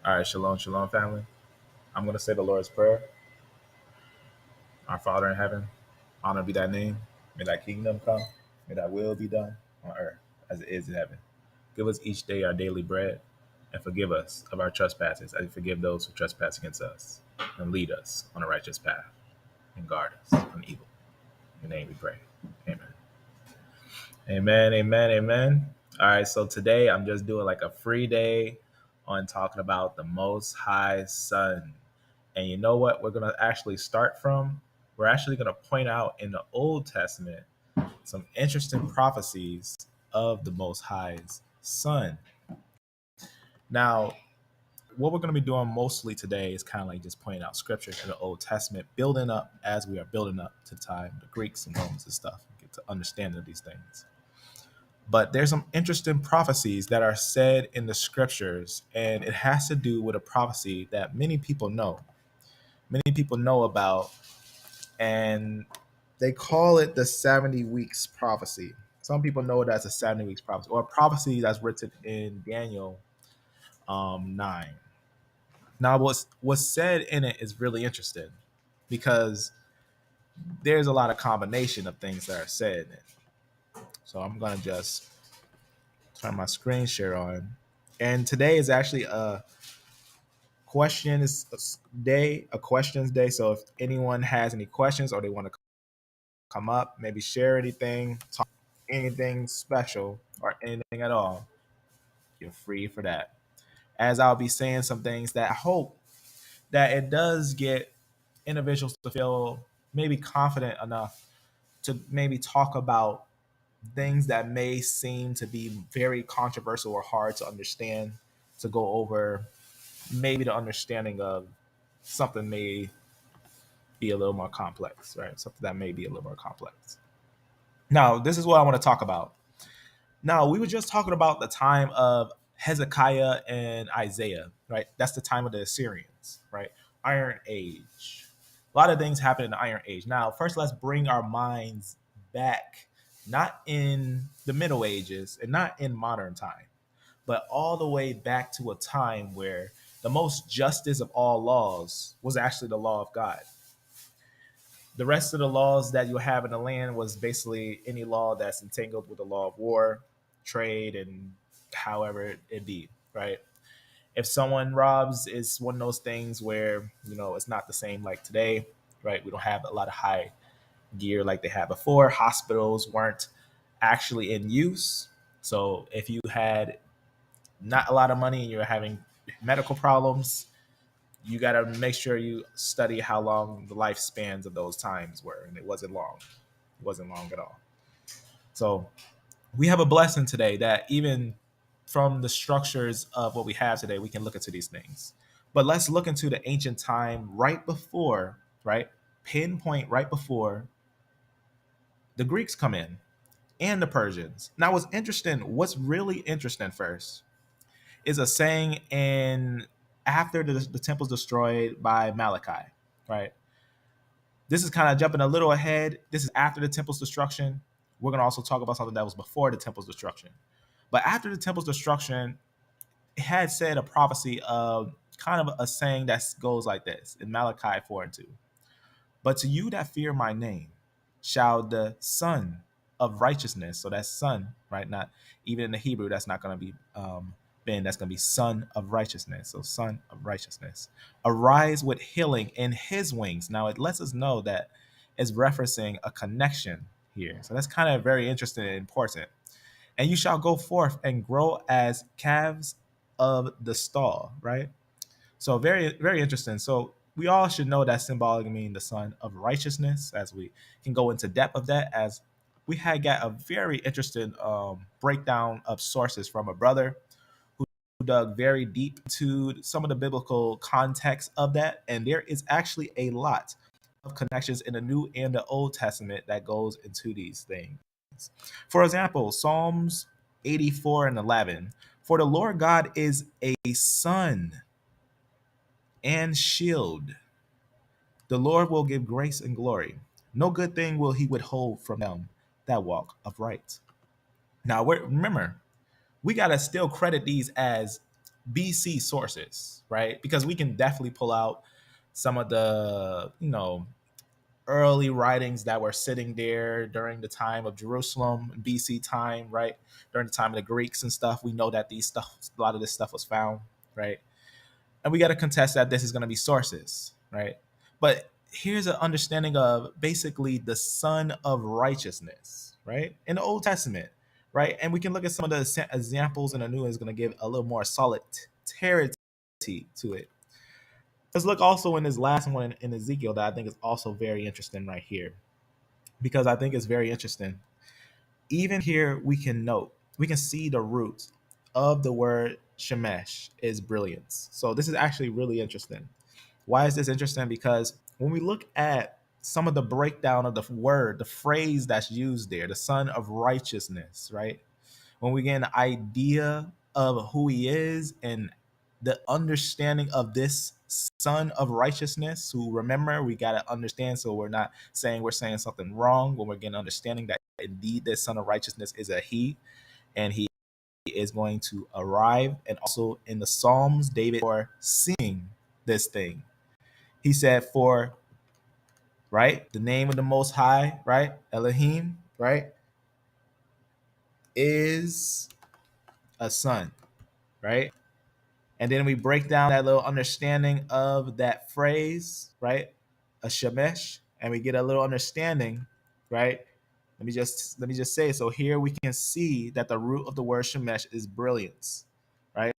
All right, shalom, shalom, family. I'm going to say the Lord's Prayer. Our Father in heaven, honor be thy name. May thy kingdom come. May thy will be done on earth as it is in heaven. Give us each day our daily bread and forgive us of our trespasses as we forgive those who trespass against us. And lead us on a righteous path and guard us from evil. In your name we pray. Amen. Amen, amen, amen. All right, so today I'm just doing like a free day on talking about the Most High Son. And you know what we're going to actually start from? We're actually going to point out in the Old Testament some interesting prophecies of the Most High's Son. Now, what we're going to be doing mostly today is kind of like just pointing out scripture in the Old Testament, building up as we are building up to the time the Greeks and Romans and stuff, get to understanding of these things. But there's some interesting prophecies that are said in the scriptures, and it has to do with a prophecy that many people know. Many people know about, and they call it the 70 weeks prophecy. Some people know it as a 70 weeks prophecy, or a prophecy that's written in Daniel 9. Now, what's said in it is really interesting because there's a lot of combination of things that are said in it. So I'm going to just turn my screen share on. And today is actually a questions day. So if anyone has any questions or they want to come up, maybe share anything, talk anything special or anything at all, you're free for that. As I'll be saying some things that I hope that it does get individuals to feel maybe confident enough to maybe talk about things that may seem to be very controversial or hard to understand, to go over maybe the understanding of something may be a little more complex, right? Something that may be a little more complex. Now, this is what I want to talk about. Now, we were just talking about the time of Hezekiah and Isaiah, right? That's the time of the Assyrians, right? Iron Age. A lot of things happened in the Iron Age. Now, first, let's bring our minds back, not in the Middle Ages and not in modern time, but all the way back to a time where the most justice of all laws was actually the law of God. The rest of the laws that you have in the land was basically any law that's entangled with the law of war, trade, and however it be, right? If someone robs, it's one of those things where, it's not the same like today, right? We don't have a lot of high gear like they had before. Hospitals weren't actually in use. So if you had not a lot of money and you're having medical problems, you got to make sure you study how long the lifespans of those times were. And it wasn't long. It wasn't long at all. So we have a blessing today that even from the structures of what we have today, we can look into these things. But let's look into the ancient time right before, right? Pinpoint right before the Greeks come in and the Persians. Now, what's really interesting first is a saying in after the temple's destroyed by Malachi, right? This is kind of jumping a little ahead. This is after the temple's destruction. We're going to also talk about something that was before the temple's destruction. But after the temple's destruction, it had said a prophecy of kind of a saying that goes like this in Malachi 4:2. But to you that fear my name shall the Son of righteousness, so that's son, right? Not even in the Hebrew, that's not going to be Ben, that's going to be Son of righteousness. So Son of righteousness. Arise with healing in his wings. Now it lets us know that it's referencing a connection here. So that's kind of very interesting and important. And you shall go forth and grow as calves of the stall, right? So very, very interesting. So we all should know that symbolically mean the Son of righteousness, as we can go into depth of that, as we had got a very interesting breakdown of sources from a brother who dug very deep to some of the biblical context of that. And there is actually a lot of connections in the New and the Old Testament that goes into these things. For example, Psalms 84:11. For the Lord God is a sun and shield. The Lord will give grace and glory. No good thing will he withhold from them that walk upright. Now, remember, we got to still credit these as BC sources, right? Because we can definitely pull out some of the, early writings that were sitting there during the time of Jerusalem, BC time, right? During the time of the Greeks and stuff. We know that a lot of this stuff was found, right? And we got to contest that this is going to be sources, right? But here's an understanding of basically the Son of Righteousness, right? In the Old Testament, right? And we can look at some of the examples in the New is going to give a little more solidarity to it. Let's look also in this last one in Ezekiel that I think is also very interesting right here, because I think it's very interesting. Even here, we can see the roots of the word shemesh is brilliance. So this is actually really interesting. Why is this interesting? Because when we look at some of the breakdown of the word, the phrase that's used there, the son of righteousness, right? When we get an idea of who he is and the understanding of this son of righteousness, who, remember, we got to understand, so we're not saying we're saying something wrong when we're getting understanding that indeed this son of righteousness is a he, and he is going to arrive. And also in the Psalms, David for seeing this thing, he said, for, right, the name of the Most High, right, Elohim, right, is a son, right? And then we break down that little understanding of that phrase, right? A shemesh, and we get a little understanding, right? Let me just say, so here we can see that the root of the word shemesh is brilliance, right?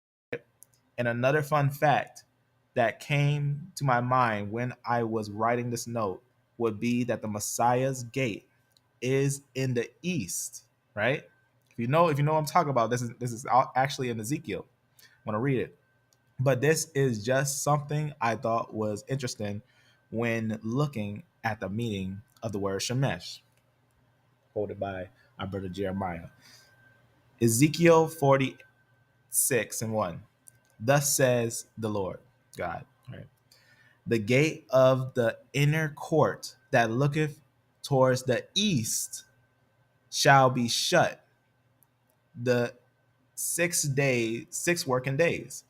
And another fun fact that came to my mind when I was writing this note would be that the Messiah's gate is in the east, right? If you know what I'm talking about, this is actually in Ezekiel. I'm gonna read it. But this is just something I thought was interesting when looking at the meaning of the word shemesh, quoted by our brother Jeremiah. Ezekiel 46 and 1. Thus says the Lord God, right? The gate of the inner court that looketh towards the east shall be shut the 6 working days,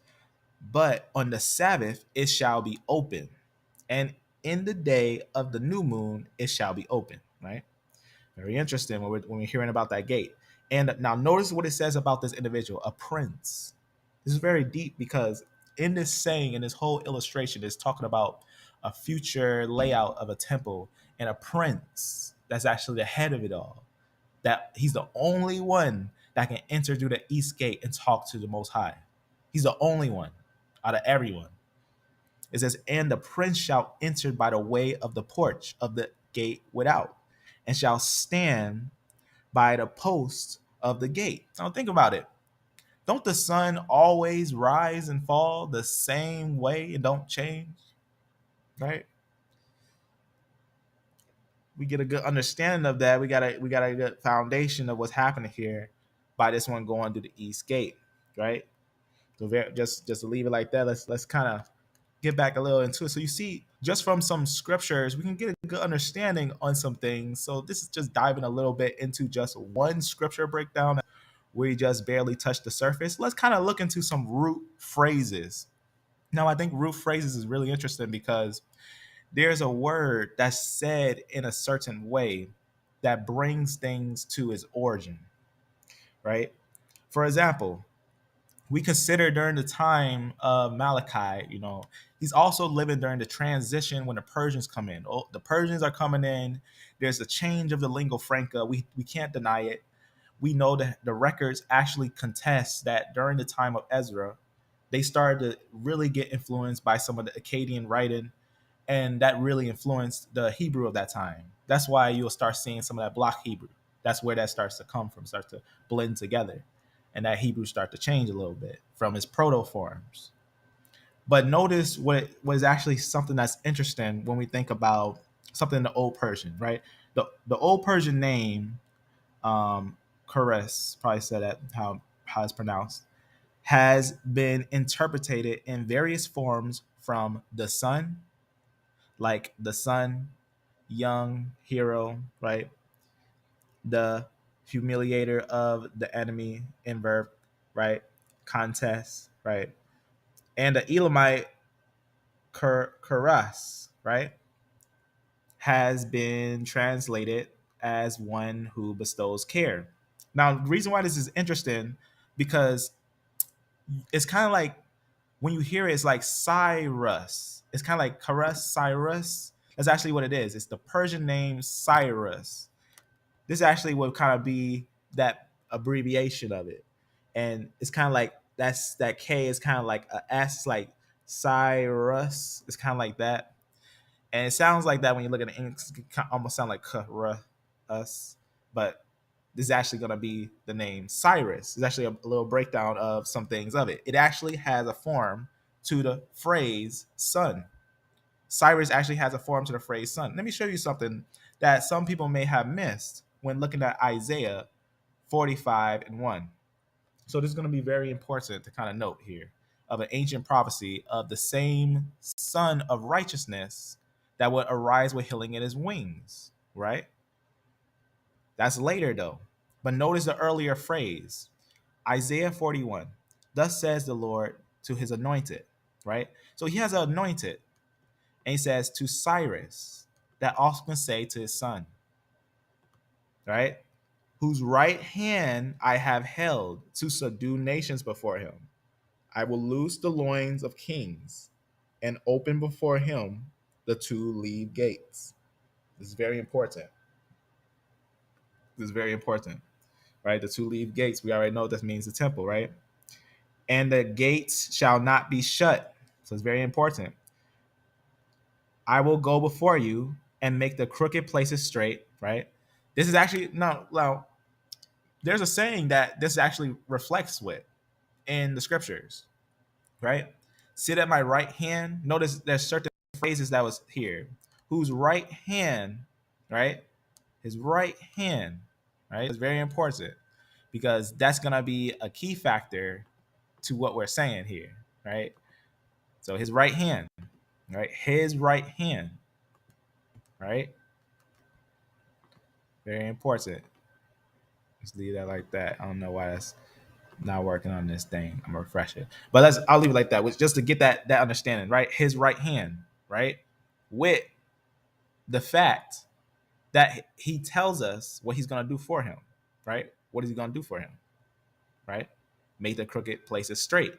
but on the Sabbath it shall be open, and in the day of the new moon it shall be open. Right? Very interesting when we're hearing about that gate. And now notice what it says about this individual, a prince. This is very deep because in this saying, in this whole illustration, is talking about a future layout of a temple and a prince that's actually the head of it all. That he's the only one that can enter through the east gate and talk to the Most High. He's the only one out of everyone. It says, and the prince shall enter by the way of the porch of the gate without, and shall stand by the post of the gate. Now think about it. Don't the sun always rise and fall the same way and don't change? Right? We get a good understanding of that. We got a good foundation of what's happening here by this one going through the east gate, right? So just to leave it like that, let's kind of get back a little into it. So you see, just from some scriptures, we can get a good understanding on some things. So this is just diving a little bit into just one scripture breakdown. We just barely touched the surface. Let's kind of look into some root phrases. Now, I think root phrases is really interesting because there's a word that's said in a certain way that brings things to its origin, right? For example, we consider during the time of Malachi, he's also living during the transition when the Persians come in. Oh, the Persians are coming in. There's a change of the lingua franca. We can't deny it. We know that the records actually contest that during the time of Ezra, they started to really get influenced by some of the Akkadian writing, and that really influenced the Hebrew of that time. That's why you'll start seeing some of that block Hebrew. That's where that starts to come from, starts to blend together, and that Hebrew start to change a little bit from its proto forms. But notice what is actually something that's interesting when we think about something in the Old Persian, right? The Old Persian name, Cyrus, probably said that how it's pronounced, has been interpreted in various forms from the sun, like the sun, young hero, right? The humiliator of the enemy in verb, right? Contest, right? And the Elamite Cyrus, right, has been translated as one who bestows care. Now, the reason why this is interesting, because it's kind of like when you hear it, it's like Cyrus. It's kind of like Cyrus, Cyrus. That's actually what it is. It's the Persian name Cyrus. This actually would kind of be that abbreviation of it, and it's kind of like that K is kind of like a S, like Cyrus. It's kind of like that, and it sounds like that when you look at the English. It almost sound like us, but this is actually going to be the name Cyrus. It's actually a little breakdown of some things of it. It actually has a form to the phrase son. Cyrus actually has a form to the phrase son. Let me show you something that some people may have missed when looking at Isaiah 45 and 1. So this is going to be very important to kind of note here of an ancient prophecy of the same son of righteousness that would arise with healing in his wings, right? That's later though. But notice the earlier phrase, Isaiah 41. Thus says the Lord to his anointed, right? So he has an anointed, and he says to Cyrus, that also can say to his son, right? Whose right hand I have held to subdue nations before him. I will loose the loins of kings and open before him the two lead gates. This is very important. This is very important, right? The two lead gates, we already know this means the temple, right? And the gates shall not be shut. So it's very important. I will go before you and make the crooked places straight, right? This is actually, no, there's a saying that this actually reflects with in the scriptures, right? Sit at my right hand. Notice there's certain phrases that was here. Whose right hand, right? His right hand, right? Is very important because that's gonna be a key factor to what we're saying here, right? So his right hand, right? His right hand, right? Very important. Let's leave that like that. I don't know why that's not working on this thing. I'm gonna refresh it. But I'll leave it like that, which just to get that understanding, right? His right hand, right? With the fact that he tells us what he's gonna do for him, right? What is he gonna do for him? Right? Make the crooked places straight.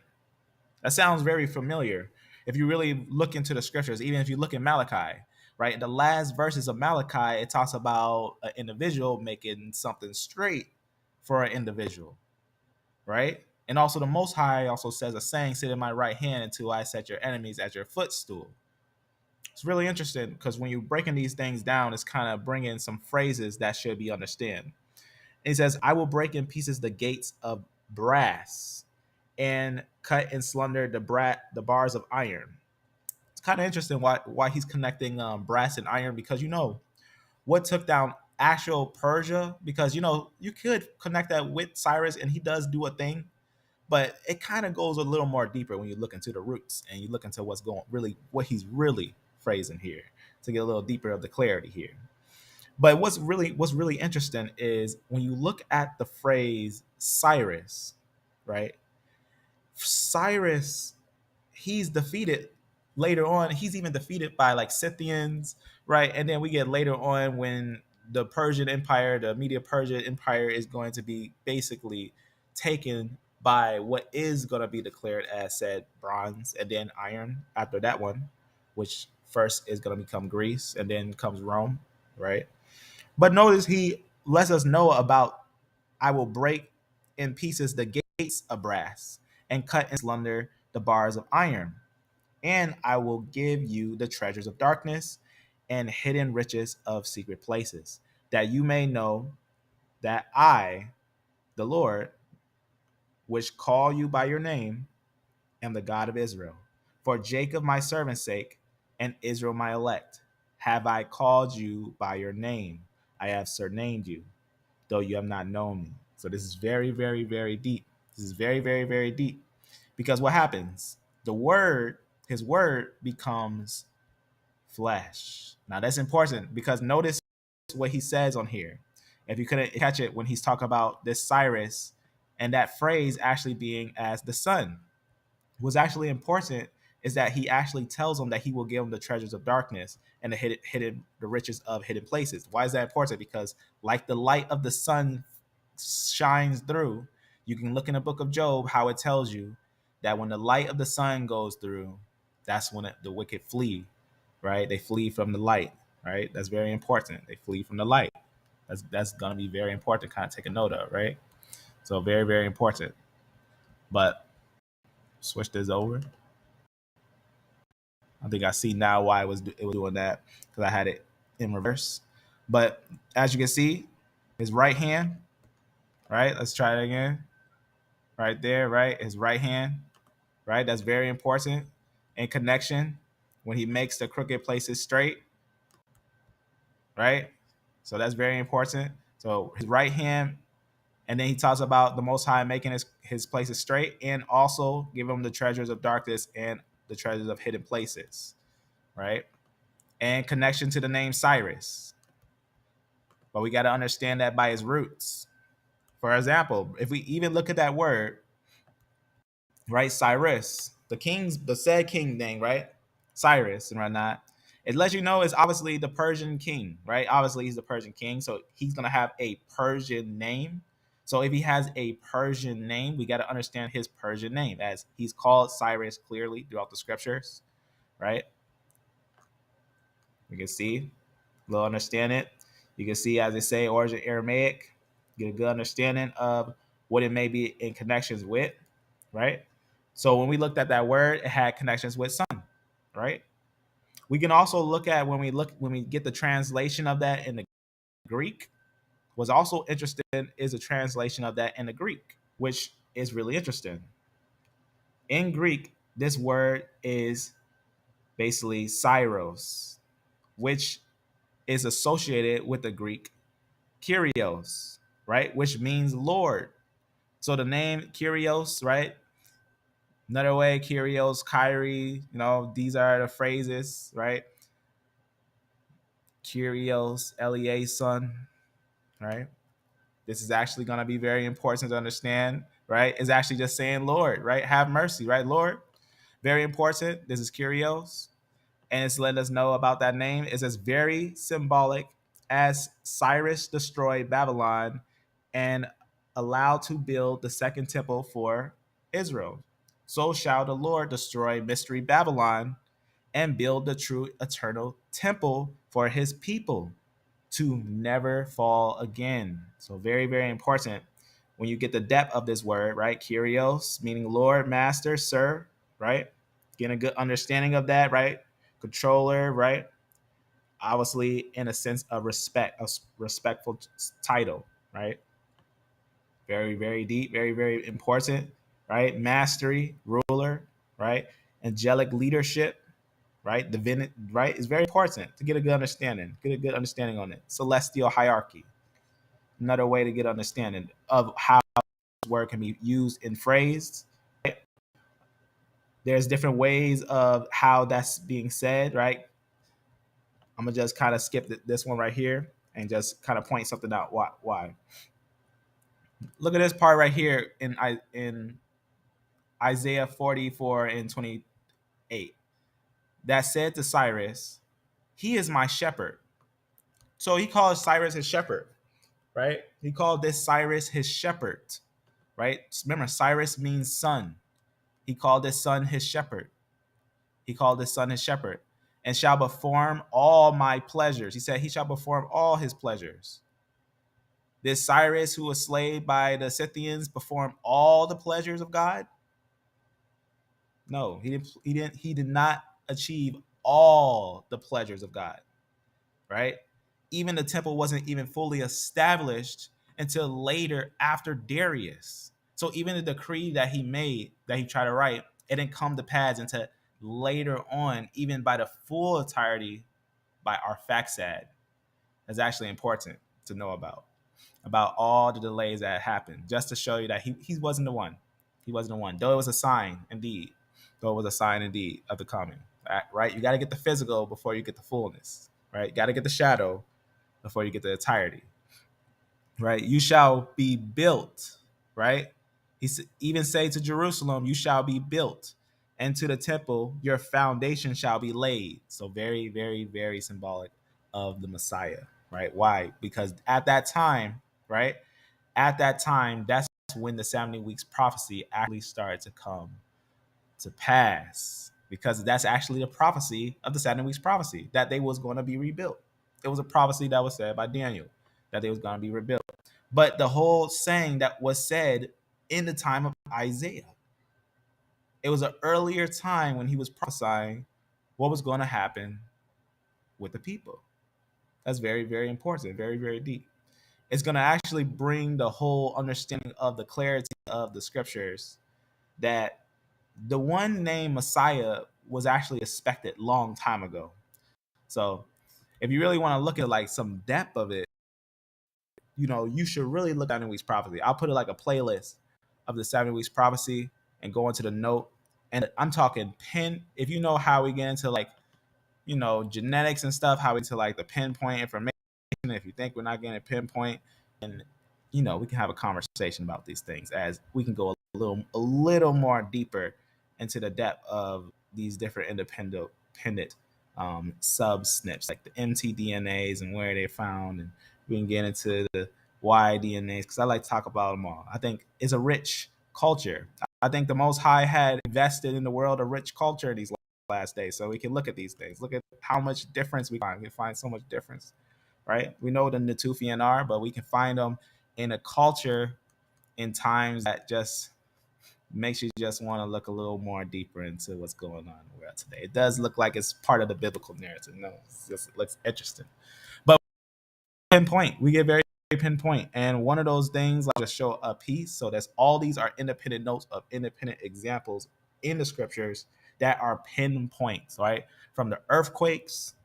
That sounds very familiar. If you really look into the scriptures, even if you look in Malachi, right? In the last verses of Malachi, it talks about an individual making something straight for an individual, right? And also the Most High also says a saying, sit in my right hand until I set your enemies at your footstool. It's really interesting because when you're breaking these things down, it's kind of bringing some phrases that should be understood. He says, I will break in pieces the gates of brass and cut and slunder the bars of iron. It's kind of interesting why he's connecting brass and iron, because what took down actual Persia, because you could connect that with Cyrus and he does do a thing, but it kind of goes a little more deeper when you look into the roots and you look into what he's really phrasing here to get a little deeper of the clarity here. But what's really interesting is when you look at the phrase Cyrus, right? Cyrus, he's defeated later on. He's even defeated by like Scythians, right? And then we get later on when the Persian Empire, the Media Persian Empire, is going to be basically taken by what is going to be declared as said bronze and then iron after that one, which first is going to become Greece and then comes Rome, right? But notice he lets us know about I will break in pieces the gates of brass and cut and slunder the bars of iron. And I will give you the treasures of darkness and hidden riches of secret places, that you may know that I, the Lord, which call you by your name, am the God of Israel. For Jacob my servant's sake, and Israel my elect, have I called you by your name. I have surnamed you, though you have not known me. So this is very, very, very deep. This is very, very, very deep. Because what happens? His word becomes flesh. Now that's important because notice what he says on here. If you couldn't catch it when he's talking about this Cyrus and that phrase actually being as the son. what's actually important is that he actually tells them that he will give them the treasures of darkness and the riches of hidden places. Why is that important? Because like the light of the sun shines through, you can look in the book of Job how it tells you that when the light of the sun goes through, that's when the wicked flee, right? They flee from the light, right? That's very important. They flee from the light. That's gonna be very important to kind of take a note of, right? So very, very important. But switch this over. I think I see now why it was doing that, because I had it in reverse. But as you can see, his right hand, right? Let's try it again. Right there, right? His right hand, right? That's very important in connection when he makes the crooked places straight, right? So that's very important. So his right hand, and then he talks about the Most High making his places straight and also give him the treasures of darkness and the treasures of hidden places, right? And connection to the name Cyrus. But we got to understand that by his roots. For example, if we even look at that word, right, Cyrus, the said king name, right, Cyrus and whatnot, it lets you know it's obviously the Persian king, right? Obviously, he's the Persian king, so he's gonna have a Persian name. So if he has a Persian name, we got to understand his Persian name, as he's called Cyrus clearly throughout the scriptures, right? We can see, we'll understand it. You can see, as they say, origin Aramaic, get a good understanding of what it may be in connections with, right? So when we looked at that word, it had connections with sun, right? We can also look at when we get the translation of that in the Greek. What's also interesting is the translation of that in the Greek, which is really interesting. In Greek, this word is basically Cyrus, which is associated with the Greek Kyrios, right? Which means Lord. So the name Kyrios, right? Another way, Kyrios, Kyrie, these are the phrases, right? Kyrios, Lea, son, right? This is actually going to be very important to understand, right? It's actually just saying Lord, right? Have mercy, right? Lord. Very important. This is Kyrios. And it's letting us know about that name. It's as very symbolic as Cyrus destroyed Babylon and allowed to build the second temple for Israel. So shall the Lord destroy mystery Babylon and build the true eternal temple for his people to never fall again. So very, very important when you get the depth of this word, right? Kyrios, meaning Lord, Master, Sir, right? Getting a good understanding of that, right? Controller, right? Obviously, in a sense of respect, a respectful title, right? Very, very deep, very, very important, right? Mastery, ruler, right? Angelic leadership, right? Divinity, right? It's very important to get a good understanding, on it. Celestial hierarchy, another way to get understanding of how this word can be used and phrased. Right? There's different ways of how that's being said, right? I'm gonna just kind of skip this one right here and just kind of point something out. Why? Look at this part right here in Isaiah 44 and 28. That said to Cyrus, "He is my shepherd." So he calls Cyrus his shepherd, right? He called this Cyrus his shepherd, right? Remember, Cyrus means son. He called his son his shepherd. He called his son his shepherd, and shall perform all my pleasures. He said he shall perform all his pleasures. This Cyrus, who was slaved by the Scythians, performed all the pleasures of God? No, he didn't. He didn't. He did not achieve all the pleasures of God. Right? Even the temple wasn't even fully established until later after Darius. So even the decree that he made, that he tried to write, it didn't come to pass until later on, even by the full entirety by Arphaxad. That's actually important to know about all the delays that happened, just to show you that he wasn't the one. He wasn't the one. Though it was a sign indeed. Though it was a sign indeed of the coming. Right? You got to get the physical before you get the fullness. Right? You got to get the shadow before you get the entirety. Right? You shall be built. Right? He even say to Jerusalem, you shall be built. and to the temple your foundation shall be laid. So very, very, very symbolic of the Messiah, right? Why? Because at that time, right? At that time, that's when the 70 weeks prophecy actually started to come to pass, because that's actually the prophecy of the 70 weeks prophecy, that they was going to be rebuilt. It was a prophecy that was said by Daniel that they was going to be rebuilt. But the whole saying that was said in the time of Isaiah, it was an earlier time when he was prophesying what was going to happen with the people. That's very, very important, very, very deep. It's going to actually bring the whole understanding of the clarity of the scriptures, that the one named Messiah was actually expected long time ago. So if you really want to look at like some depth of it, you should really look at 70 weeks prophecy. I'll put it like a playlist of the 70 weeks prophecy and go into the note. And I'm talking pin. If you know how we get into like, genetics and stuff, how we get to like the pinpoint information. If you think we're not getting a pinpoint, and we can have a conversation about these things as we can go a little more deeper into the depth of these different independent sub SNPs, like the mtDNAs and where they're found, and we can get into the y-DNAs, because I like to talk about them all. I think it's a rich culture. I think the Most High had invested in the world a rich culture in these last days, so we can look at these things, look at how much difference we find. We find so much difference, right? We know what the Natufian are, but we can find them in a culture in times that just makes you just want to look a little more deeper into what's going on in the world today. It does look like it's part of the biblical narrative. No, it looks interesting. But pinpoint, we get very pinpoint. And one of those things, like, just show a piece. So that's all these are independent notes of independent examples in the scriptures that are pinpoints, right? From the earthquakes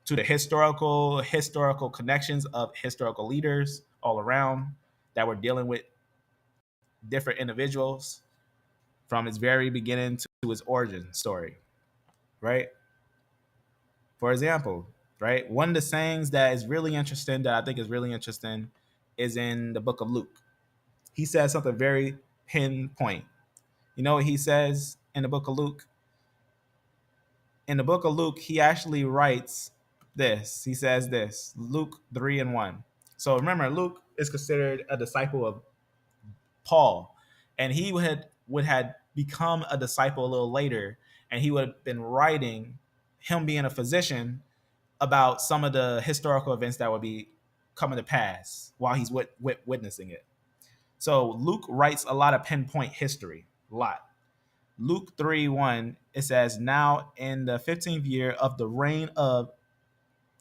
to the historical connections of historical leaders all around that were dealing with different individuals from its very beginning to its origin story, right? For example, right, one of the sayings that is really interesting, that I think is really interesting, is in the book of Luke. He says something very pinpoint. You know what he says in the book of Luke? In the book of Luke, he actually writes this. He says this, Luke 3:1. So remember, Luke is considered a disciple of Paul, and he would had become a disciple a little later, and he would have been writing, him being a physician, about some of the historical events that would be coming to pass while he's witnessing it. So Luke writes a lot of pinpoint history, a lot. Luke 3:1, it says, now in the 15th year of the reign of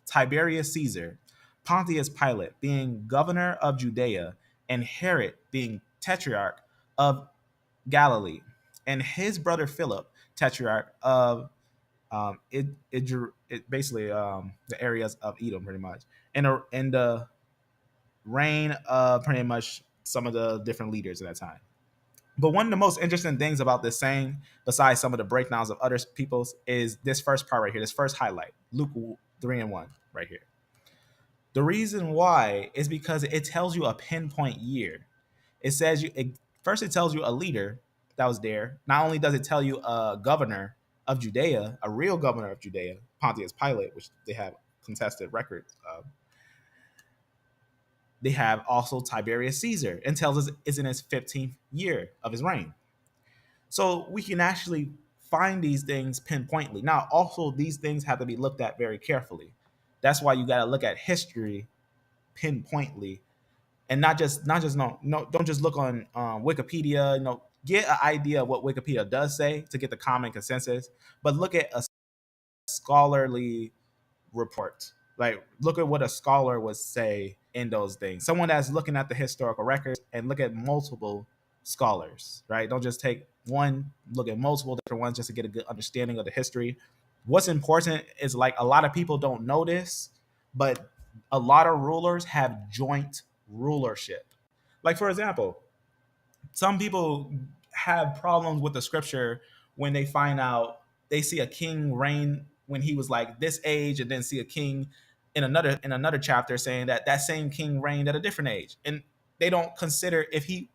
Tiberius Caesar, Pontius Pilate being governor of Judea, and Herod being tetrarch of Galilee, and his brother Philip, tetrarch of basically the areas of Edom, pretty much, in the reign of pretty much some of the different leaders at that time. But one of the most interesting things about this saying, besides some of the breakdowns of other people's, is this first part right here, this first highlight, Luke 3:1 right here. The reason why is because it tells you a pinpoint year. It says first it tells you a leader that was there. Not only does it tell you a governor of Judea, a real governor of Judea, Pontius Pilate, which they have contested records of. They have also Tiberius Caesar, and tells us it's in his 15th year of his reign. So we can actually find these things pinpointly. Now, also these things have to be looked at very carefully. That's why you got to look at history pinpointly, and not just no don't just look on Wikipedia. Get an idea of what Wikipedia does say to get the common consensus, but look at a scholarly report. Like, look at what a scholar would say in those things. Someone that's looking at the historical records, and look at multiple scholars, right? Don't just take one, look at multiple different ones just to get a good understanding of the history. What's important is, like, a lot of people don't know this, but a lot of rulers have joint rulership. Like, for example, some people have problems with the scripture when they find out they see a king reign when he was like this age, and then see a king in another chapter saying that that same king reigned at a different age, and they don't consider if he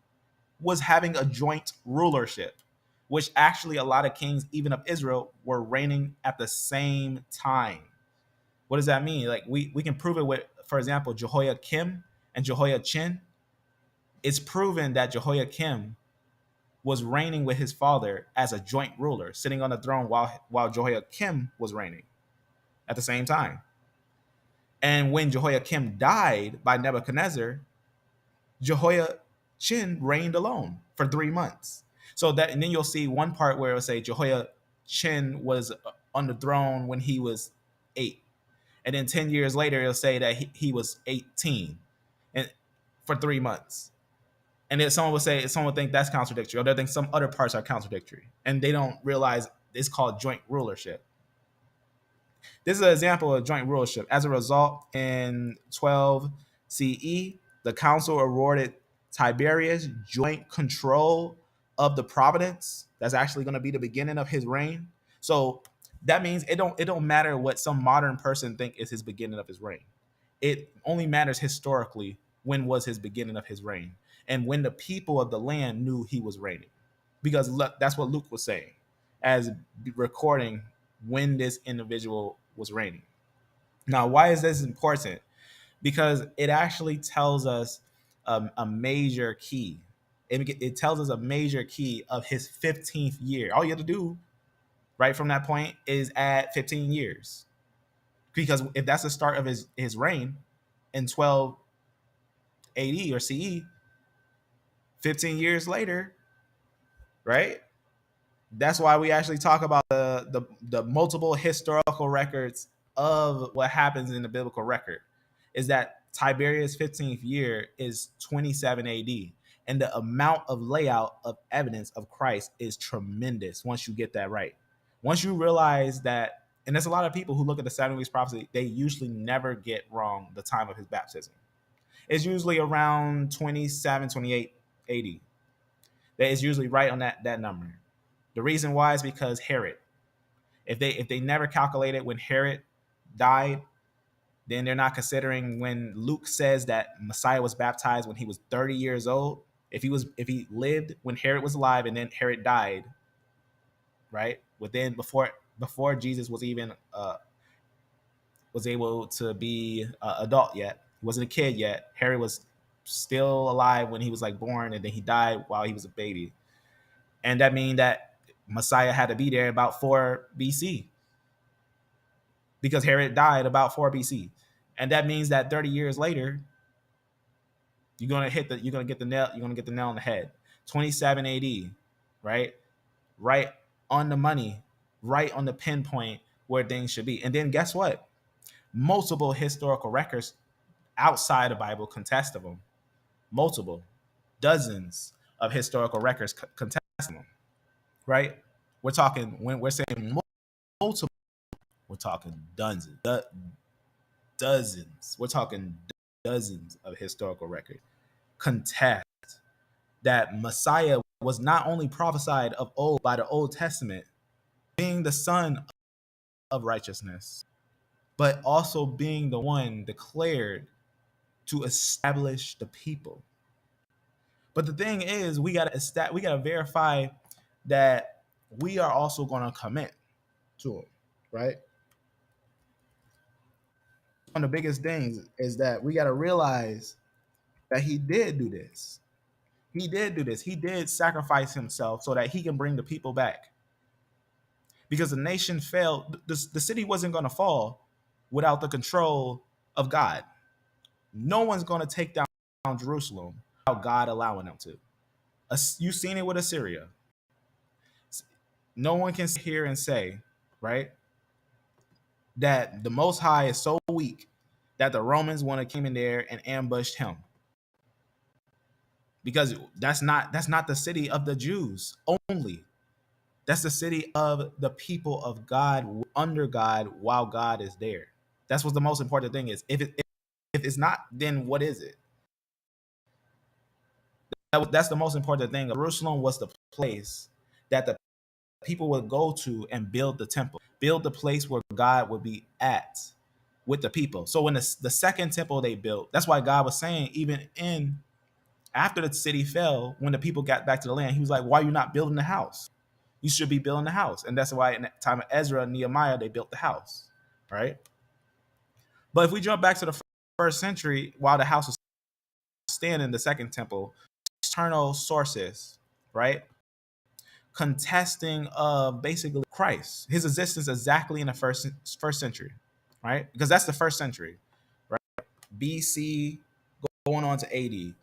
was having a joint rulership. which actually a lot of kings, even of Israel, were reigning at the same time. What does that mean? Like we can prove it with, for example, Jehoiakim and Jehoiachin. It's proven that Jehoiakim was reigning with his father as a joint ruler, sitting on the throne while Jehoiakim was reigning at the same time. And when Jehoiakim died by Nebuchadnezzar, Jehoiachin reigned alone for 3 months. So that, and then you'll see one part where it'll say Jehoiachin was on the throne when he was 8, and then 10 years later it'll say that he was 18, and for 3 months. And then someone would think that's contradictory, or they think some other parts are contradictory, and they don't realize it's called joint rulership. This is an example of joint rulership. As a result, in 12 CE, the council awarded Tiberius joint control of the province. That's actually going to be the beginning of his reign. So that means it don't matter what some modern person think is his beginning of his reign. It only matters historically when was his beginning of his reign, and when the people of the land knew he was reigning, because that's what Luke was saying as recording when this individual was reigning. Now, why is this important? Because it actually tells us a major key. It tells us a major key of his 15th year. All you have to do right from that point is add 15 years. Because if that's the start of his reign in 12 AD or CE, 15 years later, right? That's why we actually talk about the multiple historical records of what happens in the biblical record, is that Tiberius' 15th year is 27 AD. And the amount of layout of evidence of Christ is tremendous once you get that right. Once you realize that, and there's a lot of people who look at the 7 weeks prophecy, they usually never get wrong the time of his baptism. It's usually around 27, 28 AD. That is usually right on that number. The reason why is because Herod. If they never calculated when Herod died, then they're not considering when Luke says that Messiah was baptized when he was 30 years old. If he lived when Herod was alive and then Herod died, right? Before Jesus was even was able to be adult yet. He wasn't a kid yet. Herod was still alive when he was like born, and then he died while he was a baby. And that means that Messiah had to be there about 4 BC, because Herod died about 4 BC. And that means that 30 years later, you're gonna get the nail on the head. 27 AD, right? Right on the money, right on the pinpoint where things should be. And then guess what? Multiple historical records outside the Bible contest of them. Multiple, dozens of historical records contest them, right? We're talking, when we're saying multiple, we're talking dozens. We're talking dozens of historical records contest that Messiah was not only prophesied of old by the Old Testament, being the son of righteousness, but also being the one declared to establish the people. But the thing is, we gotta verify that we are also going to commit to it, right? One of the biggest things is that we got to realize that he did do this. He did do this. He did sacrifice himself so that he can bring the people back. Because the nation failed. The city wasn't going to fall without the control of God. No one's going to take down Jerusalem without God allowing them to. You've seen it with Assyria. No one can sit here and say, right, that the Most High is so weak that the Romans want to come in there and ambushed him. Because that's not the city of the Jews only. That's the city of the people of God, under God, while God is there. That's what the most important thing is. If it's not, then what is it? That's the most important thing. Jerusalem was the place that the people would go to and build the temple, build the place where God would be at with the people. So when the second temple they built, that's why God was saying, even after the city fell, when the people got back to the land, he was like, why are you not building the house? You should be building the house. And that's why in the time of Ezra and Nehemiah, they built the house, right? But if we jump back to the first century, while the house was standing, the second temple, external sources, right? Contesting basically Christ, his existence exactly in the first century, right? Because that's the first century, right? BC going on to AD,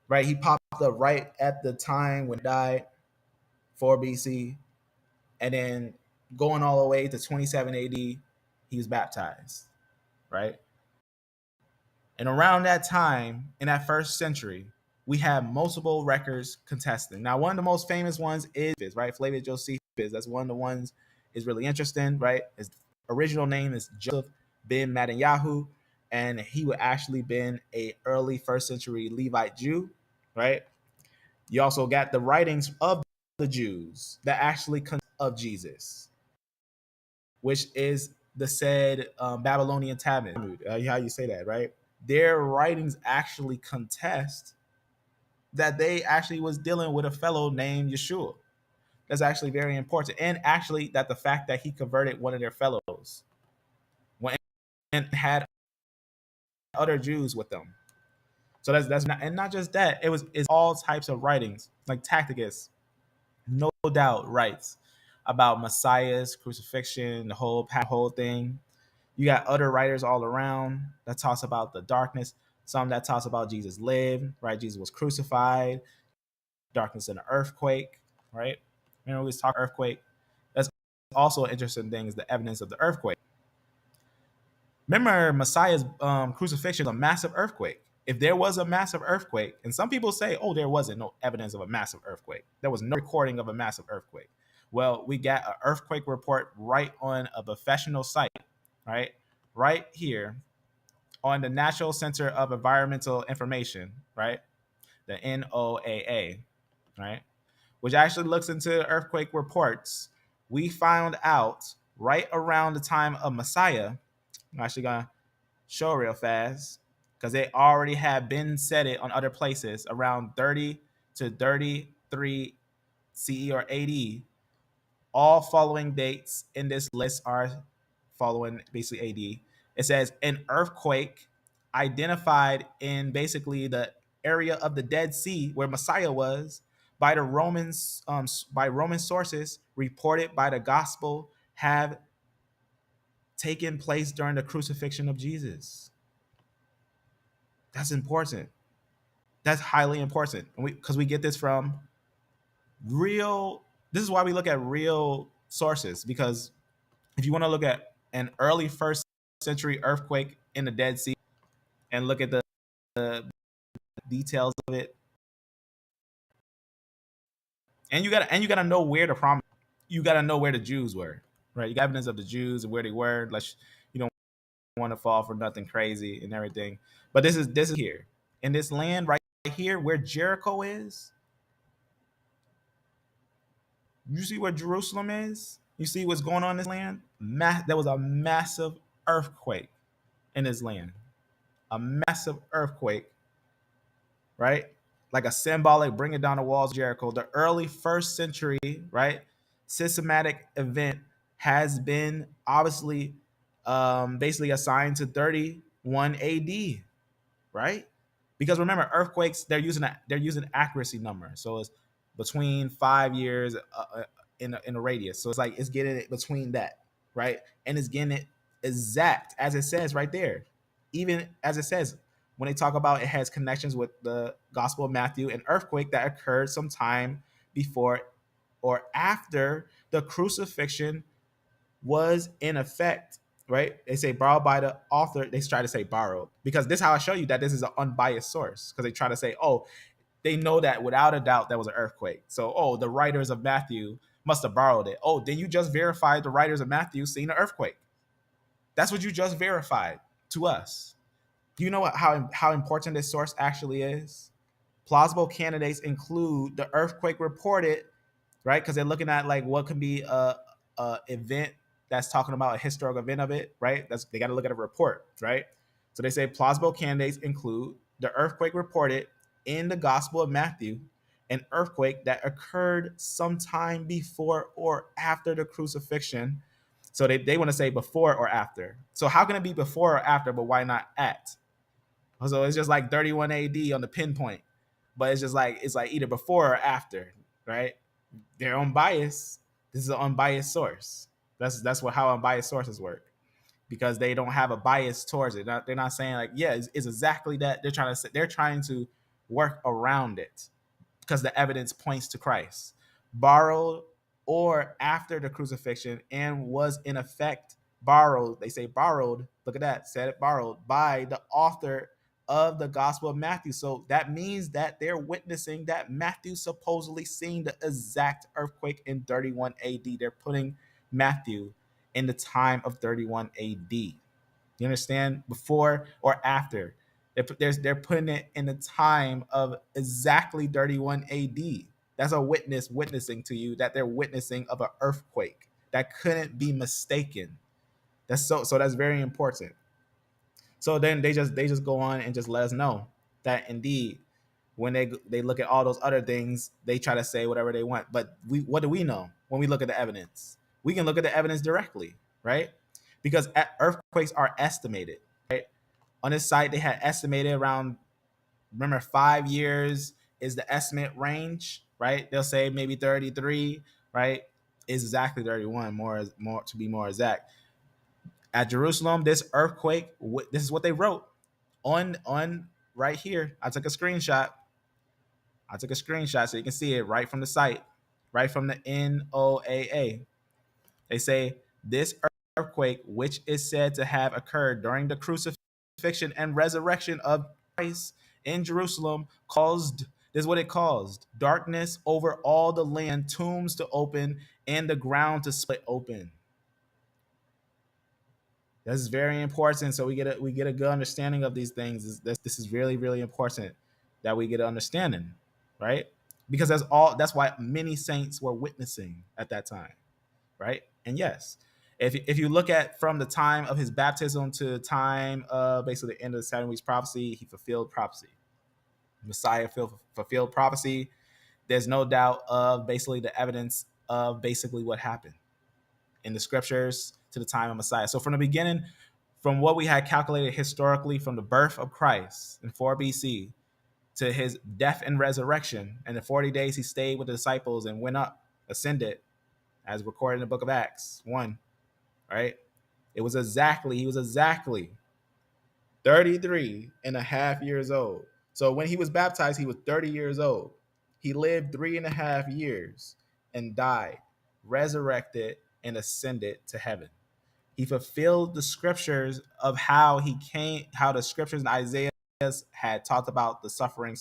right? He popped up right at the time when he died, 4 BC, and then going all the way to 27 AD, he was baptized, right? And around that time, in that first century, we have multiple records contesting. Now, one of the most famous ones is right, Flavius Josephus. That's one of the ones is really interesting, right? His original name is Joseph ben Mattaniyahu, and he would actually been a early first century Levite Jew, right? You also got the writings of the Jews that actually of Jesus, which is the said Babylonian Talmud. How you say that, right? Their writings actually contest that they actually was dealing with a fellow named Yeshua. That's actually very important. And actually that the fact that he converted one of their fellows and had other Jews with them. So that's not, and not just that, it's all types of writings, like Tacitus, no doubt writes about Messiah's crucifixion, the whole thing. You got other writers all around that talks about the darkness. Some that talks about Jesus lived, right? Jesus was crucified, darkness and an earthquake, right? We always talk earthquake. That's also an interesting thing is the evidence of the earthquake. Remember, Messiah's crucifixion was a massive earthquake. If there was a massive earthquake, and some people say, oh, there wasn't no evidence of a massive earthquake. There was no recording of a massive earthquake. Well, we got an earthquake report right on a professional site, right? Right here on the National Center of Environmental Information, right? The NOAA, right? Which actually looks into earthquake reports. We found out right around the time of Messiah. I'm actually gonna show real fast because they already have been said it on other places around 30 to 33 CE or AD. All following dates in this list are following basically AD. It says an earthquake identified in basically the area of the Dead Sea where Messiah was by the Romans, by Roman sources reported by the gospel have taken place during the crucifixion of Jesus. That's important. That's highly important because we get this from real. This is why we look at real sources, because if you want to look at an early first century earthquake in the Dead Sea and look at the details of it, and you gotta know where the problem, you gotta know where the Jews were, right? You got evidence of the Jews and where they were. Like, you don't want to fall for nothing crazy and everything. But this is here in this land right here where Jericho is. You see where Jerusalem is? You see what's going on in this land? There was a massive earthquake in this land. A massive earthquake, right? Like a symbolic bringing down the walls of Jericho. The early first century, right? Systematic event has been obviously basically assigned to 31 AD, right? Because remember, earthquakes they're using accuracy number, so it's between 5 years in a radius. So it's like it's getting it between that, right? And it's getting it exact as it says right there. Even as it says when they talk about it has connections with the Gospel of Matthew, an earthquake that occurred sometime before or after the crucifixion was in effect, right? They say borrowed by the author. They try to say borrowed because this is how I show you that this is an unbiased source, because they try to say, oh, they know that without a doubt there was an earthquake. So, oh, the writers of Matthew must have borrowed it. Oh, then you just verified the writers of Matthew seen an earthquake. That's what you just verified to us. Do you know how important this source actually is? Plausible candidates include the earthquake reported, right? Because they're looking at like what can be a event that's talking about a historical event of it, right? They got to look at a report, right? So they say plausible candidates include the earthquake reported in the Gospel of Matthew an earthquake that occurred sometime before or after the crucifixion. So they want to say before or after. So how can it be before or after, but why not at? So it's just like 31 AD on the pinpoint, but it's like either before or after, right? Their own bias. This is an unbiased source. That's what how unbiased sources work, because they don't have a bias towards it. They're not saying like, yeah, it's exactly that. They're trying to work around it because the evidence points to Christ. Borrowed or after the crucifixion and was in effect borrowed. They say borrowed. Look at that. Said it borrowed by the author of the Gospel of Matthew. So that means that they're witnessing that Matthew supposedly seen the exact earthquake in 31 AD. They're putting Matthew in the time of 31 AD. You understand? Before or after. They're putting it in the time of exactly 31 AD. That's a witness witnessing to you that they're witnessing of an earthquake that couldn't be mistaken. So that's very important. So then they just go on and just let us know that indeed when they look at all those other things, they try to say whatever they want. But what do we know when we look at the evidence? We can look at the evidence directly, right? Because earthquakes are estimated, right? On this site, they had estimated around, remember, 5 years is the estimate range, right? They'll say maybe 33, right? Is exactly 31, more to be more exact. At Jerusalem, this earthquake, this is what they wrote on right here. I took a screenshot. So you can see it right from the site, right from the NOAA. They say this earthquake, which is said to have occurred during the crucifixion and resurrection of Christ in Jerusalem, caused, this is what it caused: darkness over all the land, tombs to open, and the ground to split open. This is very important. So we get a good understanding of these things. This is really, really important that we get an understanding, right? Because that's why many saints were witnessing at that time, right? And yes, if you look at from the time of his baptism to the time of basically the end of the 7 weeks prophecy, he fulfilled prophecy. Messiah fulfilled prophecy. There's no doubt of basically the evidence of basically what happened in the scriptures to the time of Messiah. So from the beginning, from what we had calculated historically, from the birth of Christ in 4 BC to his death and resurrection, and the 40 days he stayed with the disciples and went up, ascended, as recorded in the book of Acts 1, right? He was exactly 33 and a half years old. So when he was baptized, he was 30 years old. He lived 3.5 years and died, resurrected, and ascended to heaven. He fulfilled the scriptures of how he came, how the scriptures in Isaiah had talked about the suffering,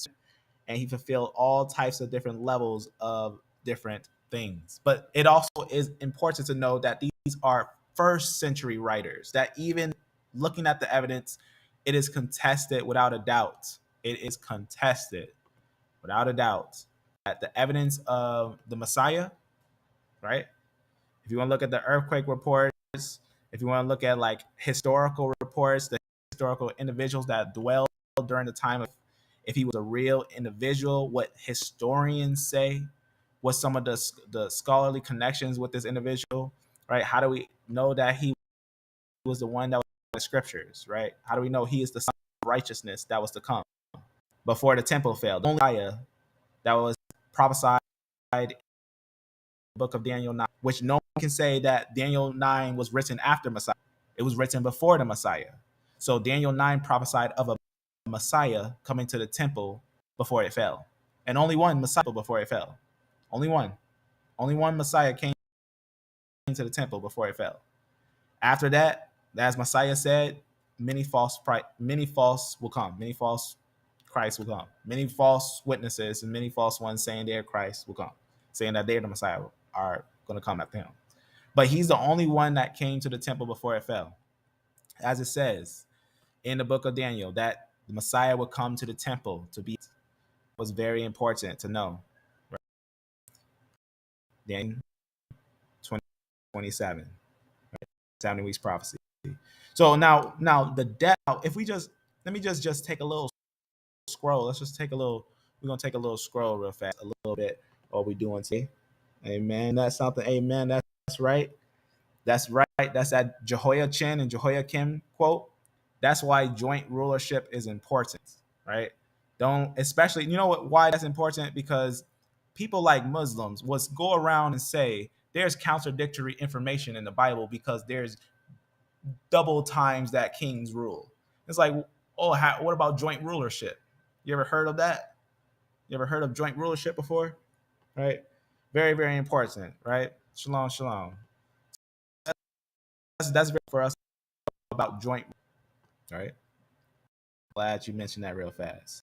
and he fulfilled all types of different levels of different things. But it also is important to know that these are first century writers, that even looking at the evidence, it is contested without a doubt. It is contested without a doubt that the evidence of the Messiah, right? If you want to look at the earthquake reports, if you want to look at like historical reports, the historical individuals that dwelled during the time of, if he was a real individual, what historians say, what some of the scholarly connections with this individual, right? How do we know that he was the one that was in the scriptures, right? How do we know he is the son of righteousness that was to come before the temple fell? The only Messiah that was prophesied in the book of Daniel 9, which no one can say that Daniel 9 was written after Messiah. It was written before the Messiah. So Daniel 9 prophesied of a Messiah coming to the temple before it fell. And only one Messiah before it fell. Only one. Only one Messiah came to the temple before it fell. After that, as Messiah said, many false will come. Many false Christ will come. Many false witnesses and many false ones saying they're Christ will come, saying that they're the Messiah are going to come after him. But he's the only one that came to the temple before it fell. As it says in the book of Daniel, that the Messiah would come to the temple to be, was very important to know. Right? Daniel 27, 70 weeks prophecy. So now the death. If we just let me just take a little scroll. Let's just take a little. We're gonna take a little scroll real fast, a little bit, what we doing today. Amen. That's something. Amen. That's right. That's right. That's that Jehoiachin and Jehoiakim quote. That's why joint rulership is important, right? Don't, especially, you know what, why that's important? Because people like Muslims was go around and say there's contradictory information in the Bible because there's double times that kings rule. It's like, oh, what about joint rulership? You ever heard of that? You ever heard of joint rulership before? Right? Very, very important, right? Shalom, shalom. That's very for us about joint, right? Glad you mentioned that real fast.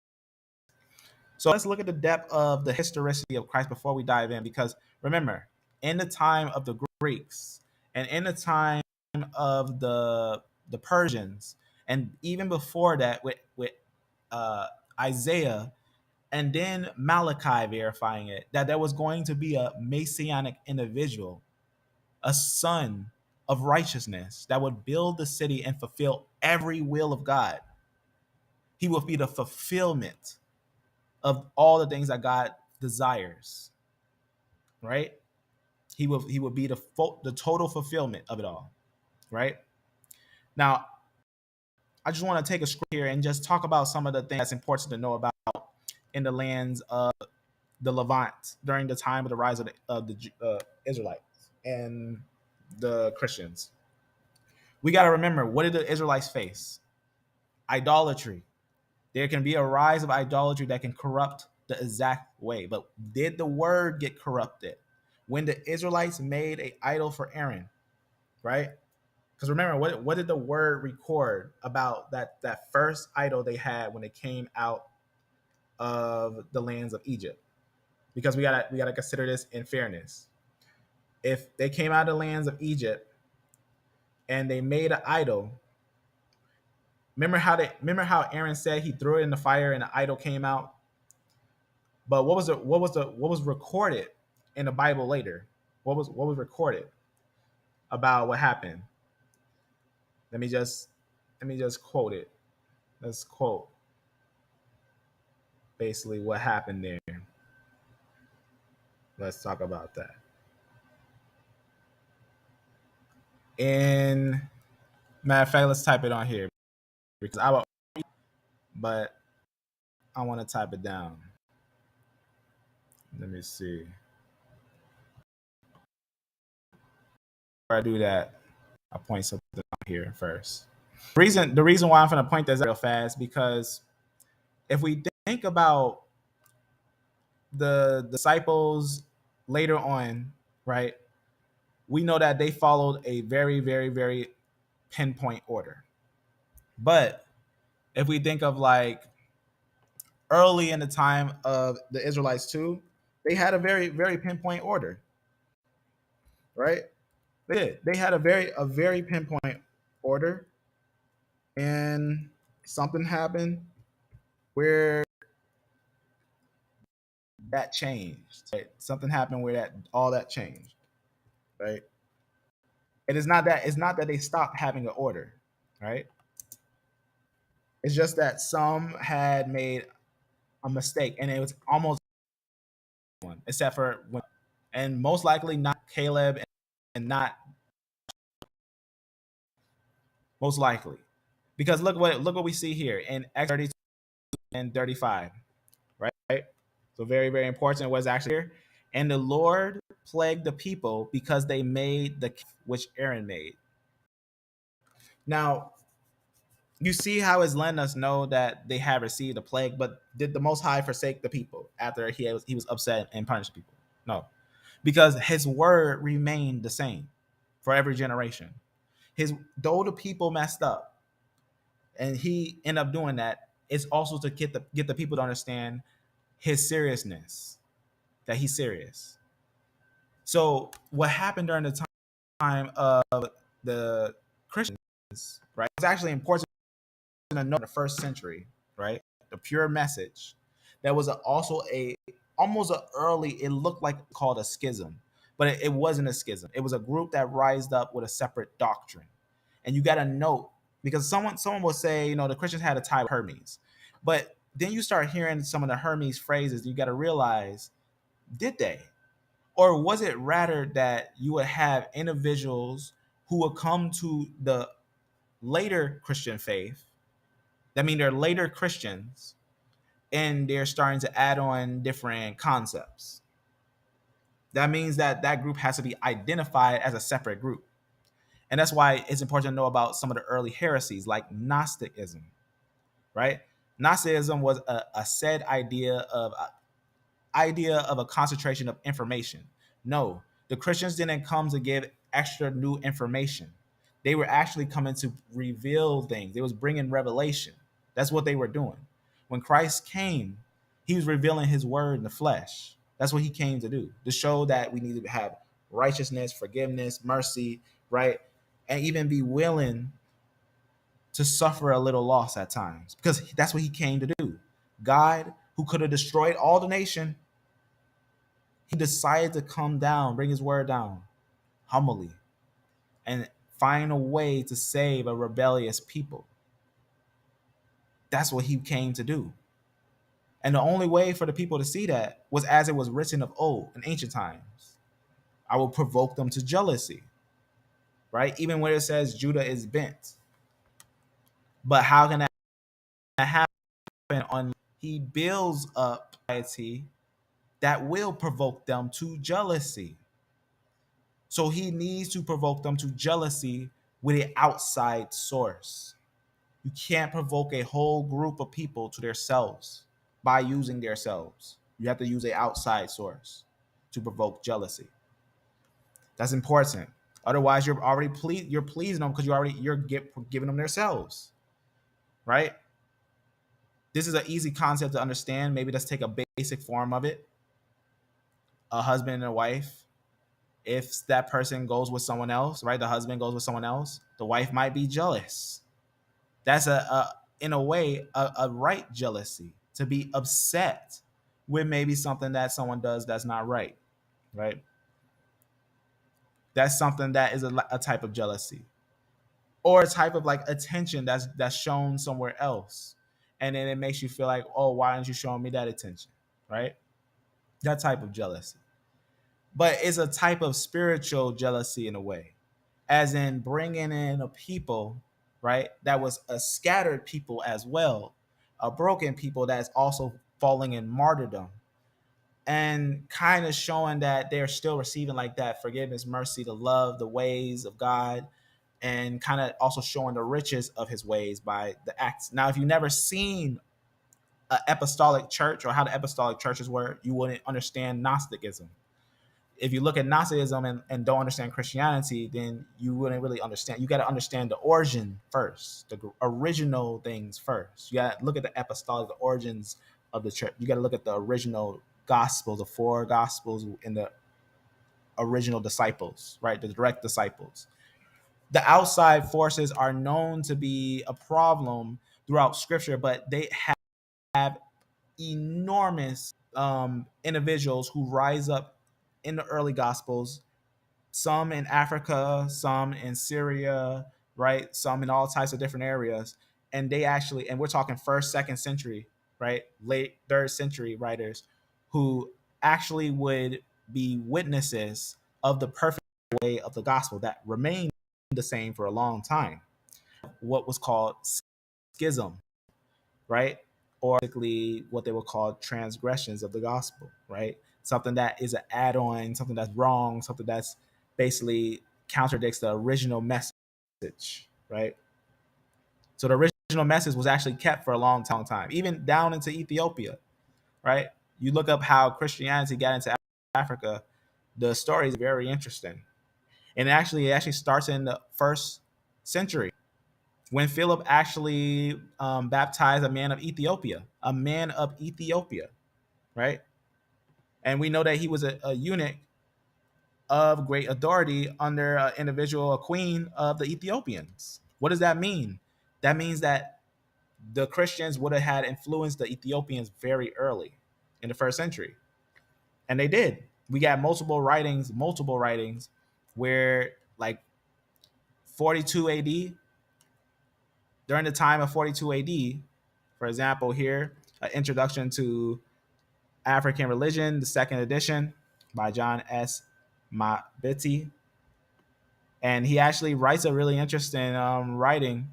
So let's look at the depth of the historicity of Christ before we dive in, because remember, in the time of the Greeks and in the time of the Persians, and even before that with uh, Isaiah and then Malachi verifying it, that there was going to be a messianic individual, a son of righteousness that would build the city and fulfill every will of God. He will be the fulfillment of all the things that God desires, right? He will be the total fulfillment of it all, right? Now, I just want to take a scroll here and just talk about some of the things that's important to know about in the lands of the Levant during the time of the rise of the Israelites and the Christians. We got to remember, what did the Israelites face? Idolatry. There can be a rise of idolatry that can corrupt the exact way. But did the word get corrupted when the Israelites made an idol for Aaron, right? Because remember, what did the word record about that first idol they had when they came out of the lands of Egypt? Because we gotta consider this in fairness. If they came out of the lands of Egypt and they made an idol, remember how Aaron said he threw it in the fire and the idol came out? But what was recorded in the Bible later? What was recorded about what happened? Let me just quote it. Let's quote basically what happened there. Let's talk about that. In matter of fact, let's type it on here because but I want to type it down. Let me see. Before I do that, I'll point something out here first. The reason why I'm going to point this out real fast, because if we think about the disciples later on, right, we know that they followed a very, very, very pinpoint order. But if we think of like early in the time of the Israelites too, they had a very, very pinpoint order, right? They did. They had a very pinpoint order, and something happened where that changed. Right? Something happened where that all that changed, right? It's not that they stopped having an order, right? It's just that some had made a mistake, and it was almost one, except for when, and most likely not Caleb, and not most likely, because look what we see here in Exodus 32 and 35, right? So very, very important was actually here. And the Lord plagued the people because they made the calf which Aaron made. Now, you see how it's letting us know that they have received a plague, but did the Most High forsake the people after he was upset and punished people? No, because his word remained the same for every generation. Though the people messed up, and he ended up doing that, it's also to get the people to understand his seriousness, that he's serious. So what happened during the time of the Christians, right? It's actually important to know in the first century, right? The pure message. That was also almost an early. It looked like called a schism, but it wasn't a schism. It was a group that rised up with a separate doctrine. And you got to note, because someone will say, the Christians had a tie with Hermes, but then you start hearing some of the Hermes phrases. You got to realize, did they? Or was it rather that you would have individuals who would come to the later Christian faith? That means they're later Christians and they're starting to add on different concepts. That means that that group has to be identified as a separate group. And that's why it's important to know about some of the early heresies like Gnosticism, right? Gnosticism was a said idea of a concentration of information. No, the Christians didn't come to give extra new information. They were actually coming to reveal things. They was bringing revelation. That's what they were doing. When Christ came, he was revealing his word in the flesh. That's what he came to do, to show that we need to have righteousness, forgiveness, mercy, right? And even be willing to suffer a little loss at times, because that's what he came to do. God, who could have destroyed all the nation, he decided to come down, bring his word down humbly, and find a way to save a rebellious people. That's what he came to do. And the only way for the people to see that was as it was written of old in ancient times. I will provoke them to jealousy, right? Even where it says Judah is bent. But how can that happen? He builds up piety that will provoke them to jealousy. So he needs to provoke them to jealousy with an outside source. You can't provoke a whole group of people to themselves by using themselves. You have to use an outside source to provoke jealousy. That's important. Otherwise, you're already you're pleasing them because you're giving them themselves, right? This is an easy concept to understand. Maybe let's take a basic form of it. A husband and a wife. If that person goes with someone else, right? The husband goes with someone else. The wife might be jealous. That's in a way a right jealousy, to be upset with maybe something that someone does that's not right, right? That's something that is a type of jealousy, or a type of like attention that's shown somewhere else, and then it makes you feel like, oh, why aren't you showing me that attention, right? That type of jealousy. But it's a type of spiritual jealousy in a way, as in bringing in a people, right, that was a scattered people as well, a broken people that's also falling in martyrdom, and kind of showing that they're still receiving like that forgiveness, mercy, the love, the ways of God, and kind of also showing the riches of his ways by the acts. Now, if you've never seen an apostolic church or how the apostolic churches were, you wouldn't understand Gnosticism. If you look at Gnosticism and don't understand Christianity, then you wouldn't really understand. You got to understand the origin first, the original things first. You got to look at the apostolic, the origins of the church. You got to look at the original gospels, the four gospels in the original disciples, right? The direct disciples. The outside forces are known to be a problem throughout Scripture, but they have enormous individuals who rise up in the early Gospels, some in Africa, some in Syria, right? Some in all types of different areas. And they actually, and we're talking first, second century, right? Late third century writers who actually would be witnesses of the perfect way of the gospel that remained the same for a long time. What was called schism, right? Or basically what they would call transgressions of the gospel, right? Something that is an add-on, something that's wrong, something that's basically contradicts the original message, right? So the original message was actually kept for a long time, even down into Ethiopia, right? You look up how Christianity got into Africa, the story is very interesting. And it actually starts in the first century when Philip actually baptized a man of Ethiopia, right? And we know that he was a eunuch of great authority under an individual, a queen of the Ethiopians. What does that mean? That means that the Christians would have had influenced the Ethiopians very early in the first century. And they did. We got multiple writings where like 42 AD, during the time of 42 AD, for example, here An Introduction to African Religion, the second edition by John S. Mabiti. And he actually writes a really interesting writing.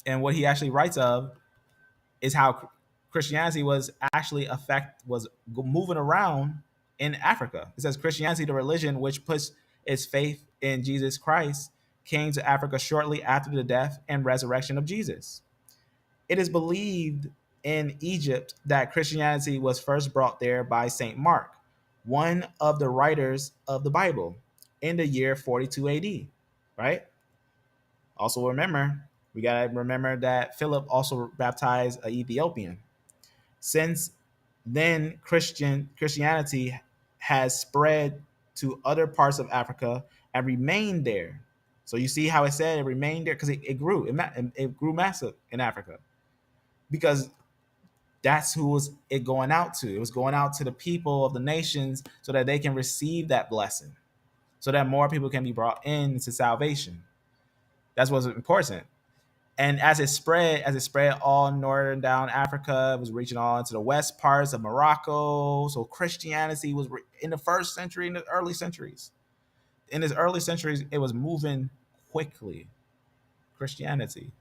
And what he actually writes of is how Christianity was actually was moving around in Africa. It says Christianity, the religion which puts its faith in Jesus Christ, came to Africa shortly after the death and resurrection of Jesus. It is believed in Egypt that Christianity was first brought there by Saint Mark, one of the writers of the Bible, in the year 42 AD, right? Also remember, we got to remember that Philip also baptized an Ethiopian. Since then, Christianity has spread to other parts of Africa and remained there. So you see how it said it remained there because it grew. It grew massive in Africa because that's who was it going out to. It was going out to the people of the nations so that they can receive that blessing, so that more people can be brought into salvation. That's what's important. And as it spread all northern down Africa, it was reaching all into the west parts of Morocco. So Christianity was in the first century, in the early centuries. In its early centuries, it was moving quickly. Christianity.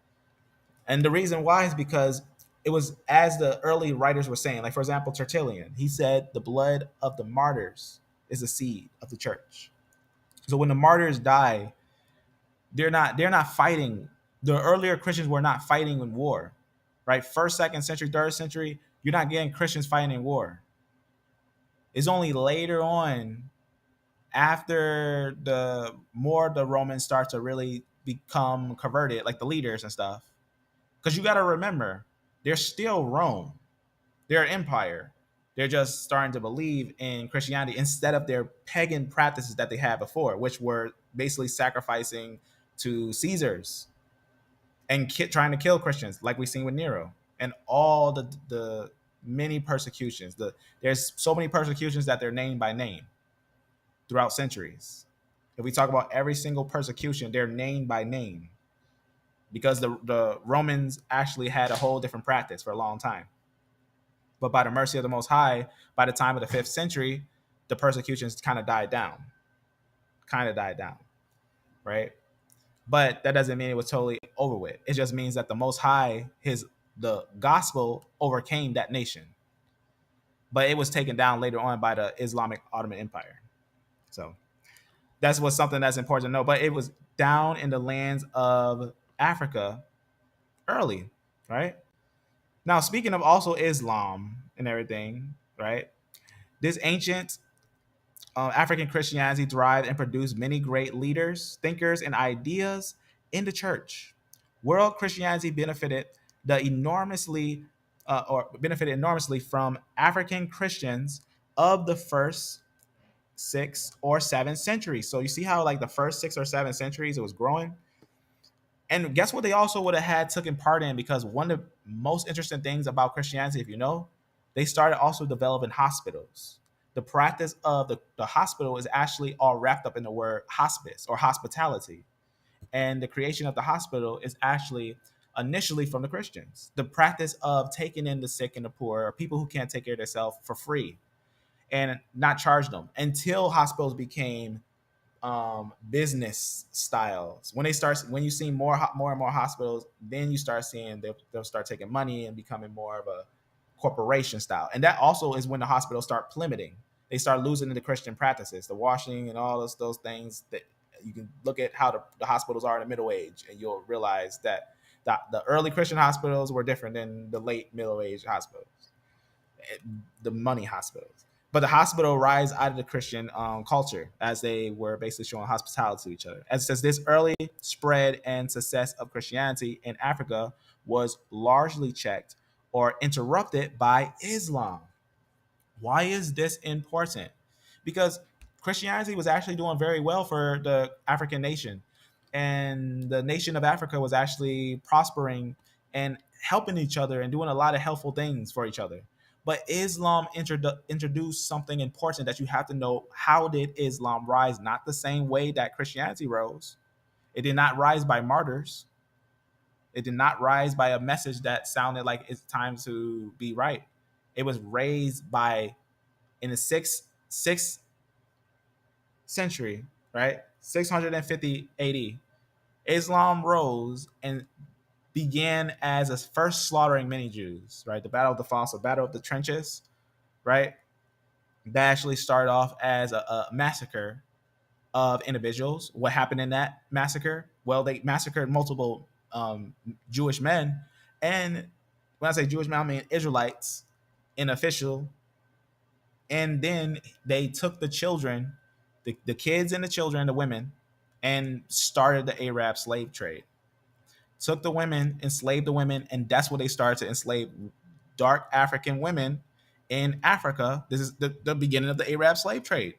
And the reason why is because it was, as the early writers were saying, like for example, Tertullian, he said the blood of the martyrs is the seed of the church. So when the martyrs die, they're not fighting. The earlier Christians were not fighting in war, right? First, second century, third century, you're not getting Christians fighting in war. It's only later on, after the Romans start to really become converted, like the leaders and stuff. Because you got to remember, they're still Rome. They're an empire. They're just starting to believe in Christianity instead of their pagan practices that they had before, which were basically sacrificing to Caesars and trying to kill Christians, like we've seen with Nero, and all the many persecutions. There's so many persecutions that they're named by name throughout centuries. If we talk about every single persecution, they're named by name because the Romans actually had a whole different practice for a long time. But by the mercy of the Most High, by the time of the 5th century, the persecutions kind of died down. Right? But that doesn't mean it was totally over with. It just means that the Most High, the gospel overcame that nation. But it was taken down later on by the Islamic Ottoman Empire. So that's what's something that's important to know. But it was down in the lands of Africa early, right? Now, speaking of also Islam and everything, right? This ancient African Christianity thrived and produced many great leaders, thinkers, and ideas in the church. World Christianity benefited enormously from African Christians of the first 6 or 7 centuries. So you see how like the first 6 or 7 centuries it was growing. And guess what they also would have had taken part in, because one of the most interesting things about Christianity, if you know, they started also developing hospitals. The practice of the hospital is actually all wrapped up in the word hospice or hospitality. And the creation of the hospital is actually initially from the Christians. The practice of taking in the sick and the poor, or people who can't take care of themselves, for free and not charge them, until hospitals became business styles. When you see more and more hospitals, then you start seeing they'll start taking money and becoming more of a corporation style. And that also is when the hospitals start plummeting. They start losing the Christian practices, the washing and all those things. That you can look at how the hospitals are in the Middle Age, and you'll realize that the early Christian hospitals were different than the late Middle Age hospitals, the money hospitals. But the hospital rise out of the Christian culture, as they were basically showing hospitality to each other. As it says, this early spread and success of Christianity in Africa was largely checked or interrupted by Islam. Why is this important? Because Christianity was actually doing very well for the African nation, and the nation of Africa was actually prospering and helping each other and doing a lot of helpful things for each other. But Islam introduced something important that you have to know. How did Islam rise? Not the same way that Christianity rose. It did not rise by martyrs. It did not rise by a message that sounded like it's time to be right. It was raised by, in the sixth century, right? 650 AD. Islam rose and began as a first slaughtering many Jews, right? The Battle of the Fossa, Battle of the Trenches, right? That actually started off as a massacre of individuals. What happened in that massacre? Well, they massacred multiple Jewish men. And when I say Jewish men, I mean Israelites in official. And then they took the children, the kids and the children, the women, and started the Arab slave trade. Took the women, enslaved the women, and that's what they started to enslave dark African women in Africa. This is the beginning of the Arab slave trade.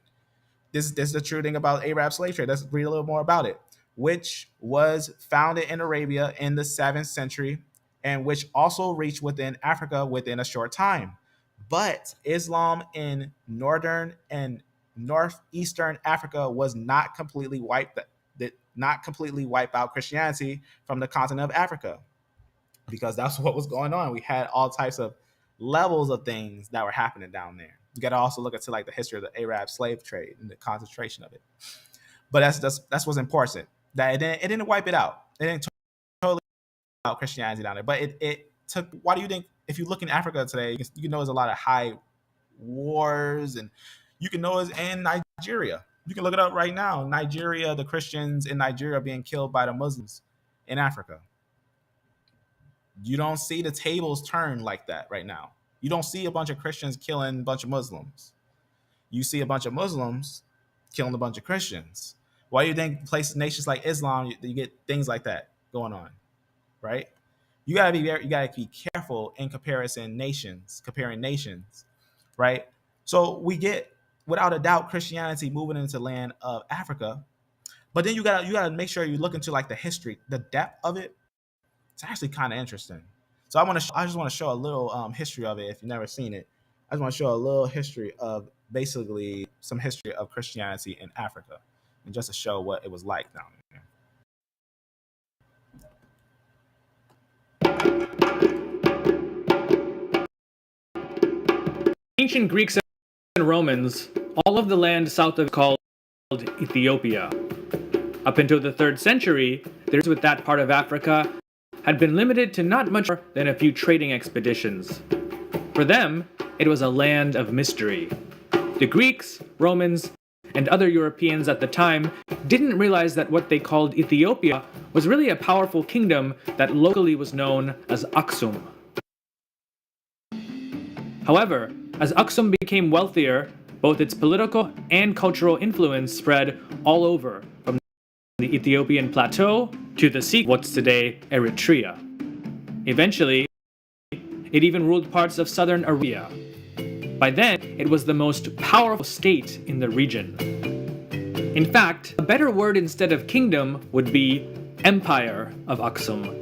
This is the true thing about Arab slave trade. Let's read a little more about it, which was founded in Arabia in the 7th century and which also reached within Africa within a short time. But Islam in northern and northeastern Africa was not completely wiped, did not completely wipe out Christianity from the continent of Africa, because that's what was going on. We had all types of levels of things that were happening down there. You got to also look into like the history of the Arab slave trade and the concentration of it. But that's what's important. That it didn't wipe it out. It didn't totally wipe out Christianity down there. But it took. Why do you think, if you look in Africa today, you can know there's a lot of high wars, and you can know it's in Nigeria. You can look it up right now. Nigeria, the Christians in Nigeria being killed by the Muslims in Africa. You don't see the tables turn like that right now. You don't see a bunch of Christians killing a bunch of Muslims. You see a bunch of Muslims killing a bunch of Christians. Why do you think nations like Islam, you get things like that going on, right? You gotta be careful in comparing nations, right? So we get, without a doubt, Christianity moving into the land of Africa, but then you gotta make sure you look into like the history, the depth of it. It's actually kind of interesting. So I just want to show a little history of it. If you've never seen it, I just want to show a little history of basically some history of Christianity in Africa, and just to show what it was like down there. Ancient Greeks and Romans, all of the land south of called Ethiopia. Up until the 3rd century, there's with that part of Africa had been limited to not much more than a few trading expeditions. For them, it was a land of mystery. The Greeks, Romans, and other Europeans at the time didn't realize that what they called Ethiopia was really a powerful kingdom that locally was known as Aksum. However, as Aksum became wealthier, both its political and cultural influence spread all over, from the Ethiopian plateau to the sea, what's today Eritrea. Eventually, it even ruled parts of southern Arabia. By then, it was the most powerful state in the region. In fact, a better word instead of kingdom would be Empire of Aksum,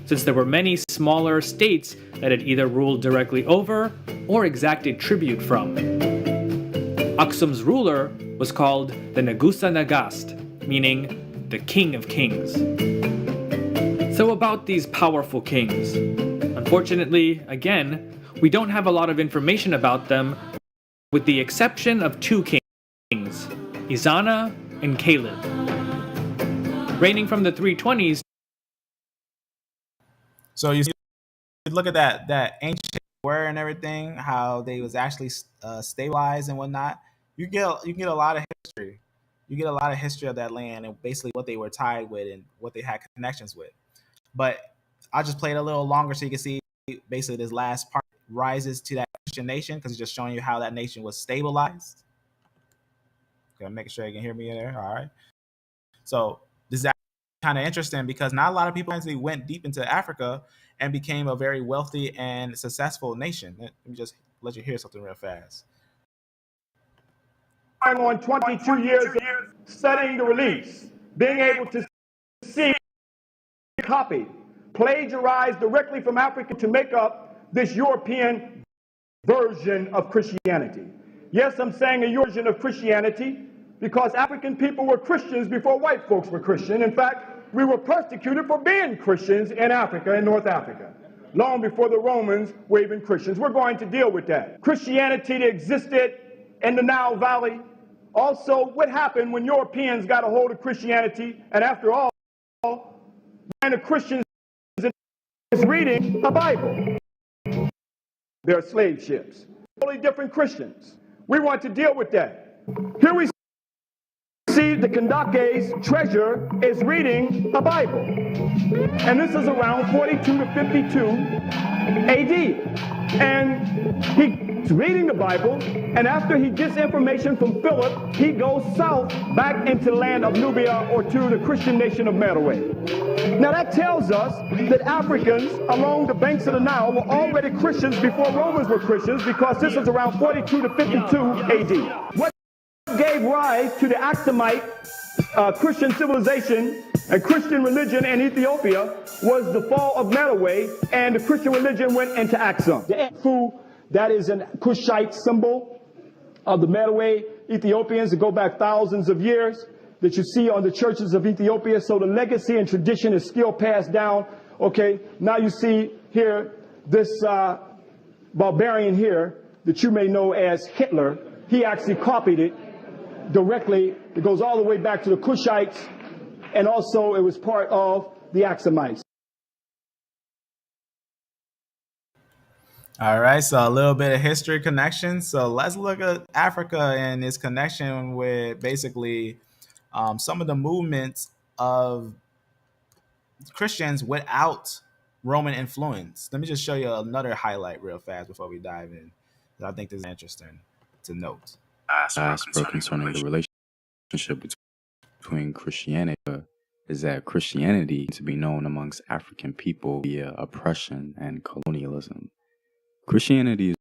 since there were many smaller states that it either ruled directly over or exacted tribute from. Aksum's ruler was called the Nagusa Nagast, meaning the King of Kings. So about these powerful kings. Unfortunately, again, we don't have a lot of information about them, with the exception of 2 kings, Izana and Caleb. Reigning from the 320s. So you look at that ancient word and everything, how they was actually stabilized and whatnot. You get a lot of history. You get a lot of history of that land and basically what they were tied with and what they had connections with. But I'll just play it a little longer so you can see basically this last part rises to that Christian nation, because it's just showing you how that nation was stabilized. Okay, I'm making sure you can hear me in there. All right. So this is kind of interesting because not a lot of people actually went deep into Africa and became a very wealthy and successful nation. Let me just let you hear something real fast. On 22 years studying the release, being able to see, copy, plagiarize directly from Africa to make up this European version of Christianity. Yes, I'm saying a version of Christianity because African people were Christians before white folks were Christian. In fact, we were persecuted for being Christians in Africa and North Africa, long before the Romans were even Christians. We're going to deal with that. Christianity that existed in the Nile Valley. Also, what happened when Europeans got a hold of Christianity, and after all, and the Christians is reading the Bible. They're slave ships. Totally different Christians. We want to deal with that. Here we see the Kandake's treasure is reading the Bible. And this is around 42 to 52 AD. And he's reading the Bible, and after he gets information from Philip, he goes south back into the land of Nubia, or to the Christian nation of Meroe. Now that tells us that Africans along the banks of the Nile were already Christians before Romans were Christians, because this is around 42 to 52 AD. What gave rise to the Axumite Christian civilization and Christian religion in Ethiopia was the fall of Meroe, and the Christian religion went into Axum. The Fu, that is a Cushite symbol of the Meroe Ethiopians that go back thousands of years, that you see on the churches of Ethiopia. So the legacy and tradition is still passed down. Okay, now you see here this barbarian here that you may know as Hitler. He actually copied it directly. It goes all the way back to the Cushites, and also it was part of the Axumites. All right, so a little bit of history connection. So let's look at Africa and its connection with basically some of the movements of Christians without Roman influence. Let me just show you another highlight real fast before we dive in. I think this is interesting to note. Concerning the relationship between Christianity is that Christianity to be known amongst African people via oppression and colonialism. Christianity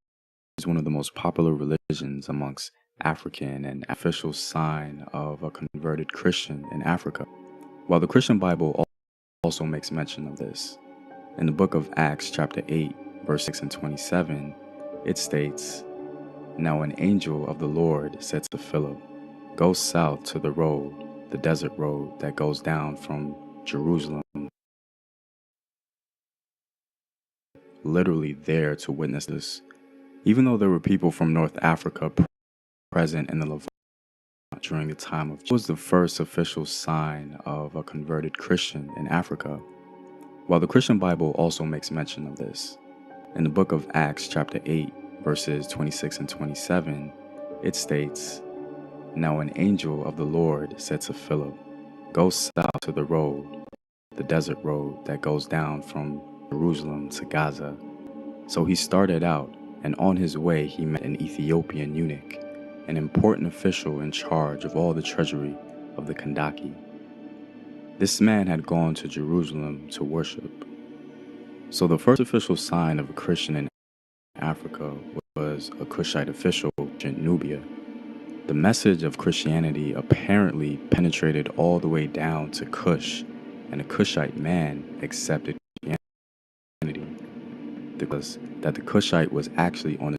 is one of the most popular religions amongst African and official sign of a converted Christian in Africa. While the Christian Bible also makes mention of this. In the book of Acts chapter 8, verse 6 and 27, it states, "Now an angel of the Lord said to Philip, go south to the road, the desert road that goes down from Jerusalem, literally there to witness this." Even though there were people from North Africa present in the Levant during the time of Jesus, was the first official sign of a converted Christian in Africa. While the Christian Bible also makes mention of this. In the book of Acts chapter 8, verses 26 and 27, it states, "Now an angel of the Lord said to Philip, go south to the road, the desert road that goes down from Jerusalem to Gaza." So he started out, and on his way he met an Ethiopian eunuch, an important official in charge of all the treasury of the Kandake. This man had gone to Jerusalem to worship. So the first official sign of a Christian in Africa was a Cushite official in Nubia. The message of Christianity apparently penetrated all the way down to Cush, and a Cushite man accepted Christianity. Because that the Cushite was actually on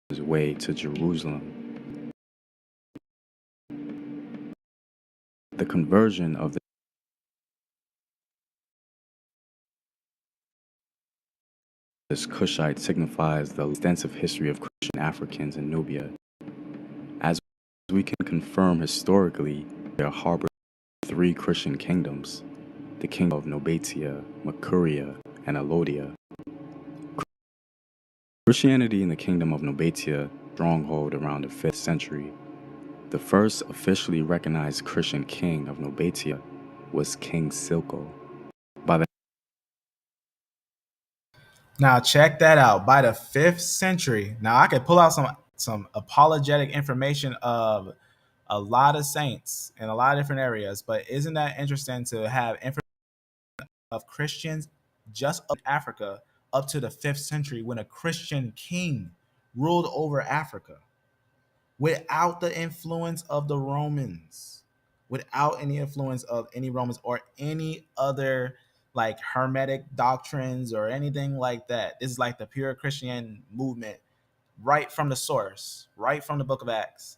his way to Jerusalem. The conversion of this Cushite signifies the extensive history of Christian Africans in Nubia. As we can confirm historically, there harbored three Christian kingdoms, the kingdom of Nobatia, Makuria, and Alodia. Christianity in the kingdom of Nobatia stronghold around the 5th century. The first officially recognized Christian king of Nobatia was King Silko. Now check that out. By the 5th century, now I could pull out some apologetic information of a lot of saints in a lot of different areas, but isn't that interesting to have information of Christians just up Africa up to the 5th century when a Christian king ruled over Africa without the influence of the Romans, without any influence of any Romans or any other like hermetic doctrines or anything like that. This is like the pure Christian movement right from the source, right from the book of Acts,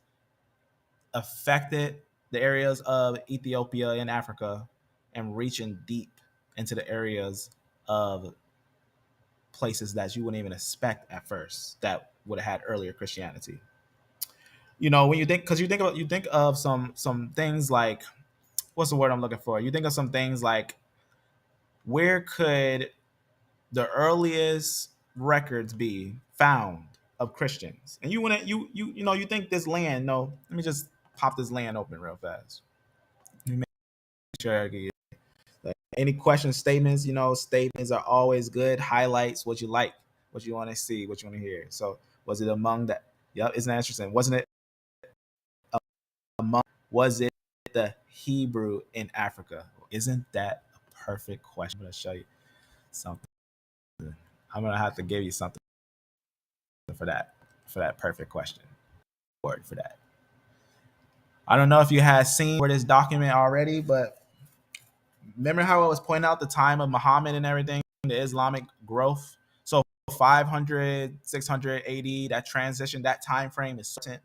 affected the areas of Ethiopia and Africa and reaching deep into the areas of places that you wouldn't even expect at first that would have had earlier Christianity. You know, when you think, because you think of some things like, what's the word I'm looking for? You think of some things like, where could the earliest records be found of Christians? And you want to you know, you think this land. No, let me just pop this land open real fast. Let me make sure I get like, any questions, statements. You know, statements are always good. Highlights what you like, what you want to see, what you want to hear. So was it among that? Yep, isn't that interesting? Wasn't it among? Was it the Hebrew in Africa? Isn't that a perfect question? I'm gonna show you something. I'm gonna have to give you something for that perfect question. Word for that. I don't know if you had seen for this document already, but remember how I was pointing out the time of Muhammad and everything, the Islamic growth. So 500, 600 AD, that transition, that time frame is certain.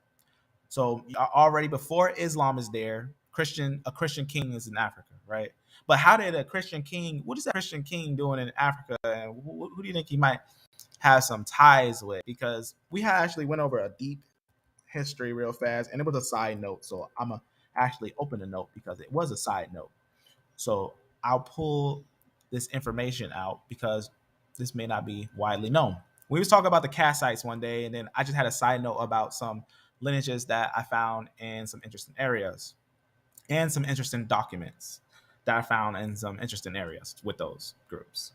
So already before Islam is there, a Christian king is in Africa, right? But how did a Christian king? What is that Christian king doing in Africa? And who do you think he might have some ties with? Because we had actually went over a deep history real fast, and it was a side note. So I'm gonna actually open the note because it was a side note. So I'll pull this information out because this may not be widely known. We was talking about the Kassites one day, and then I just had a side note about some lineages that I found in some interesting areas and some interesting documents that I found in some interesting areas with those groups.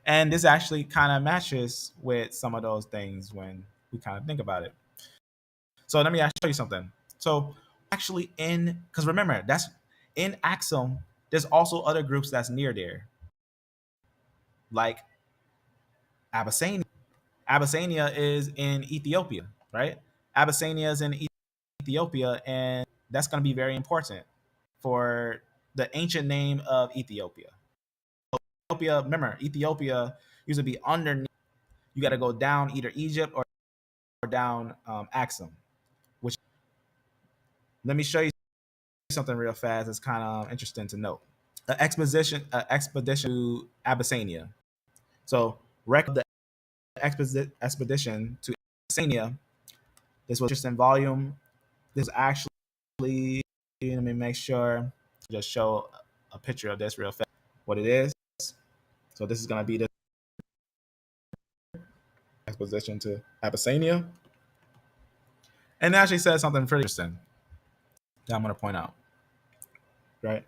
And this actually kind of matches with some of those things when we kind of think about it. So let me show you something. So actually because remember, that's in Axum, there's also other groups that's near there, like Abyssinia. Abyssinia is in Ethiopia, right? Abyssinia is in Ethiopia, and that's going to be very important for the ancient name of Ethiopia. Ethiopia, remember, Ethiopia used to be underneath. You got to go down either Egypt or down Axum. Which let me show you something real fast. It's kind of interesting to note. An expedition to Abyssinia. So record the expedition to Abyssinia. This was just in volume. This was actually, let me make sure, just show a picture of this real fast. What it is. So this is going to be the exposition to Abyssinia. And it actually says something pretty interesting that I'm going to point out. Right?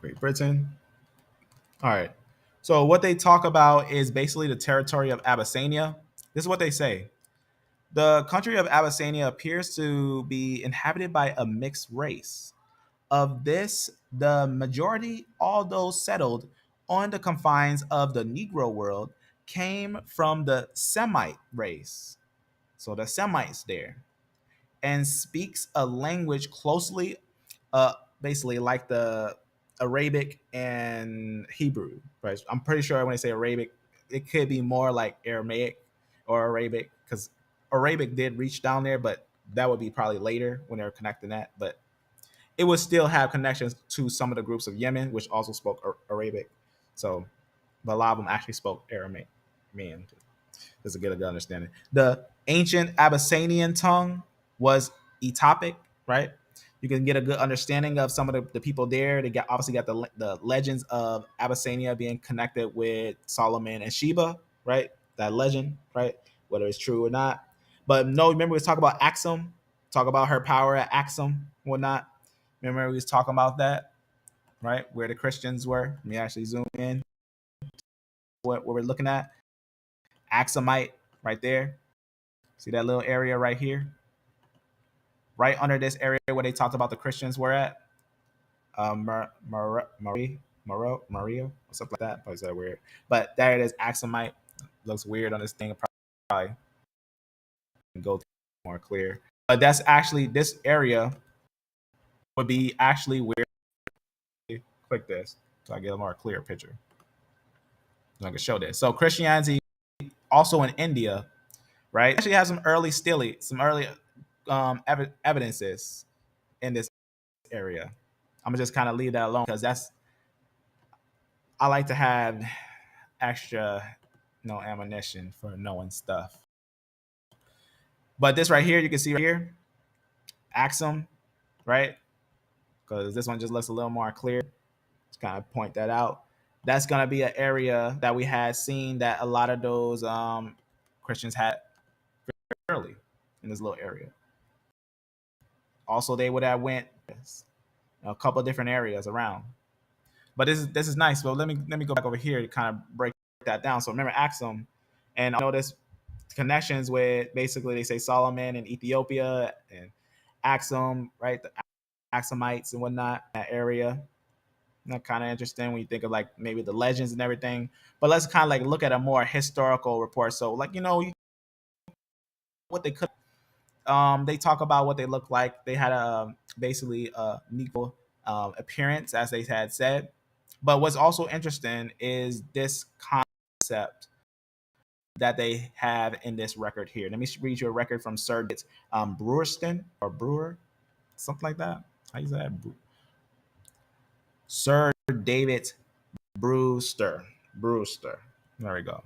Great Britain. All right. So what they talk about is basically the territory of Abyssinia. This is what they say. The country of Abyssinia appears to be inhabited by a mixed race. Of this, the majority, although settled on the confines of the Negro world, came from the Semite race. So the Semites there, and speaks a language closely, uh, basically like the Arabic and Hebrew. Right? I'm pretty sure when I say Arabic, it could be more like Aramaic or Arabic, because Arabic did reach down there, but that would be probably later when they were connecting that. But it would still have connections to some of the groups of Yemen, which also spoke Arabic. So, but a lot of them actually spoke Aramaic. Man, just to get a good understanding. The ancient Abyssinian tongue was Etopic, right? You can get a good understanding of some of the people there. They obviously got the legends of Abyssinia being connected with Solomon and Sheba, right? That legend, right? Whether it's true or not. But no, remember we was talking about Axum, talk about her power at Axum, whatnot. Remember we was talking about that, right? Where the Christians were. Let me actually zoom in. What we're looking at. Axumite right there. See that little area right here? Right under this area where they talked about the Christians were at. Mario, or something like that. Probably said weird. But there it is, Axumite. Looks weird on this thing. Probably can go more clear. But that's actually, this area would be actually where, click this so I get a more clear picture. So I can show this. So Christianity also in India, right? Actually has some early evidences in this area. I'm gonna just kind of leave that alone because I like to have extra, ammunition for knowing stuff. But this right here, you can see right here, Axum, right? Because this one just looks a little more clear. Just kind of point that out. That's gonna be an area that we had seen that a lot of those Christians had early in this little area. Also, they would have went a couple of different areas around. But this is nice. But let me go back over here to kind of break that down. So remember Axum, and I notice connections with basically they say Solomon and Ethiopia and Axum, right? The Axumites and whatnot, that area. That kind of interesting when you think of like maybe the legends and everything. But let's kind of like look at a more historical report. So like what they could. They talk about what they look like. They had a basically a Negro appearance, as they had said. But what's also interesting is this concept that they have in this record here. Let me read you a record from Sir Brewerston or Brewer, something like that. How you say that? Sir David Brewster. Brewster. There we go.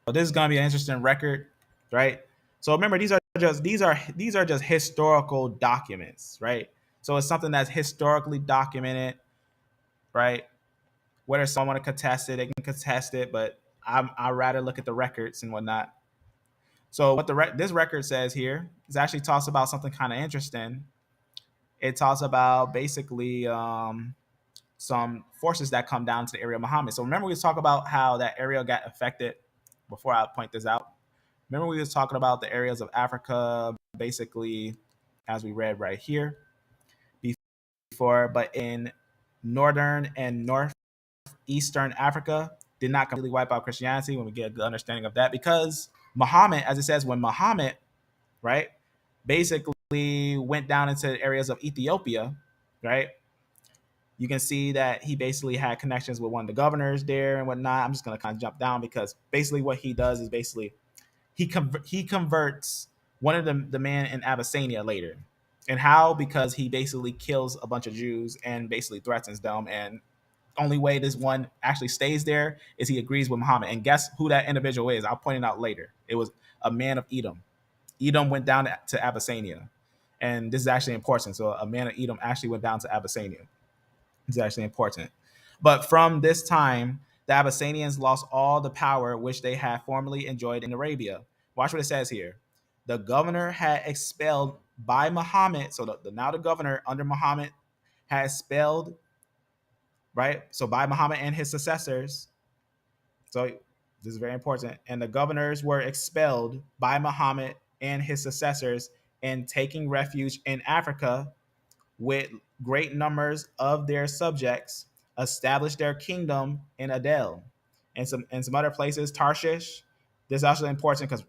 So this is going to be an interesting record, right? So remember, these are just historical documents, right? So it's something that's historically documented, right? Whether someone want to contest it, they can contest it, but I'd rather look at the records and whatnot. So what this record says here is actually talks about something kind of interesting. It talks about basically some forces that come down to the area of Muhammad. So remember we was talking about how that area got affected before I point this out. Remember we was talking about the areas of Africa, basically, as we read right here before, but in northern and northeastern Africa did not completely wipe out Christianity when we get a good understanding of that because Muhammad, as it says, when Muhammad, right, basically went down into areas of Ethiopia, right, you can see that he basically had connections with one of the governors there and whatnot. I'm just going to kind of jump down because basically what he does is basically he converts one of the man in Abyssinia later. And how? Because he basically kills a bunch of Jews and basically threatens them. And only way this one actually stays there is he agrees with Muhammad. And guess who that individual is? I'll point it out later. It was a man of Edom. Edom went down to Abyssinia. And this is actually important. So a man of Edom actually went down to Abyssinia. It's actually important. But from this time, the Abyssinians lost all the power which they had formerly enjoyed in Arabia. Watch what it says here. The governor had expelled by Muhammad, so now the governor under Muhammad had expelled, right? So by Muhammad and his successors. So this is very important. And the governors were expelled by Muhammad and his successors and taking refuge in Africa with great numbers of their subjects, established their kingdom in Adel and some other places. Tarshish. This is also important because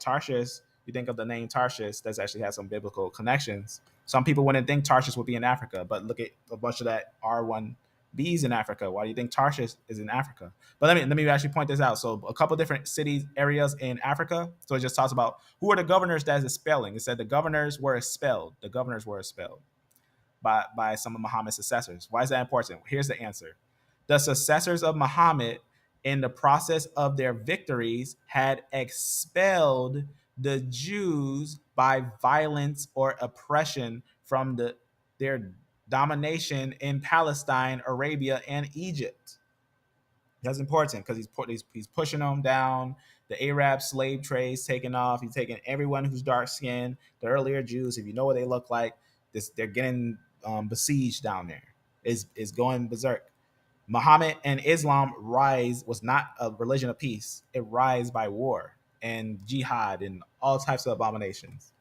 Tarshish. You think of the name Tarshish, that's actually has some biblical connections. Some people wouldn't think Tarshish would be in Africa, but look at a bunch of that R1Bs in Africa. Why do you think Tarshish is in Africa? But let me actually point this out. So a couple different cities, areas in Africa. So it just talks about who are the governors that is expelling. It said the governors were expelled. The governors were expelled by some of Muhammad's successors. Why is that important? Here's the answer. The successors of Muhammad, in the process of their victories, had expelled the Jews by violence or oppression from their domination in Palestine, Arabia, and Egypt. That's important because he's pushing them down. The Arab slave trade's taking off. He's taking everyone who's dark skinned. The earlier Jews, if you know what they look like, they're getting besieged down there. Is going berserk. Muhammad and Islam was not a religion of peace. It rise by war and jihad and all types of abominations.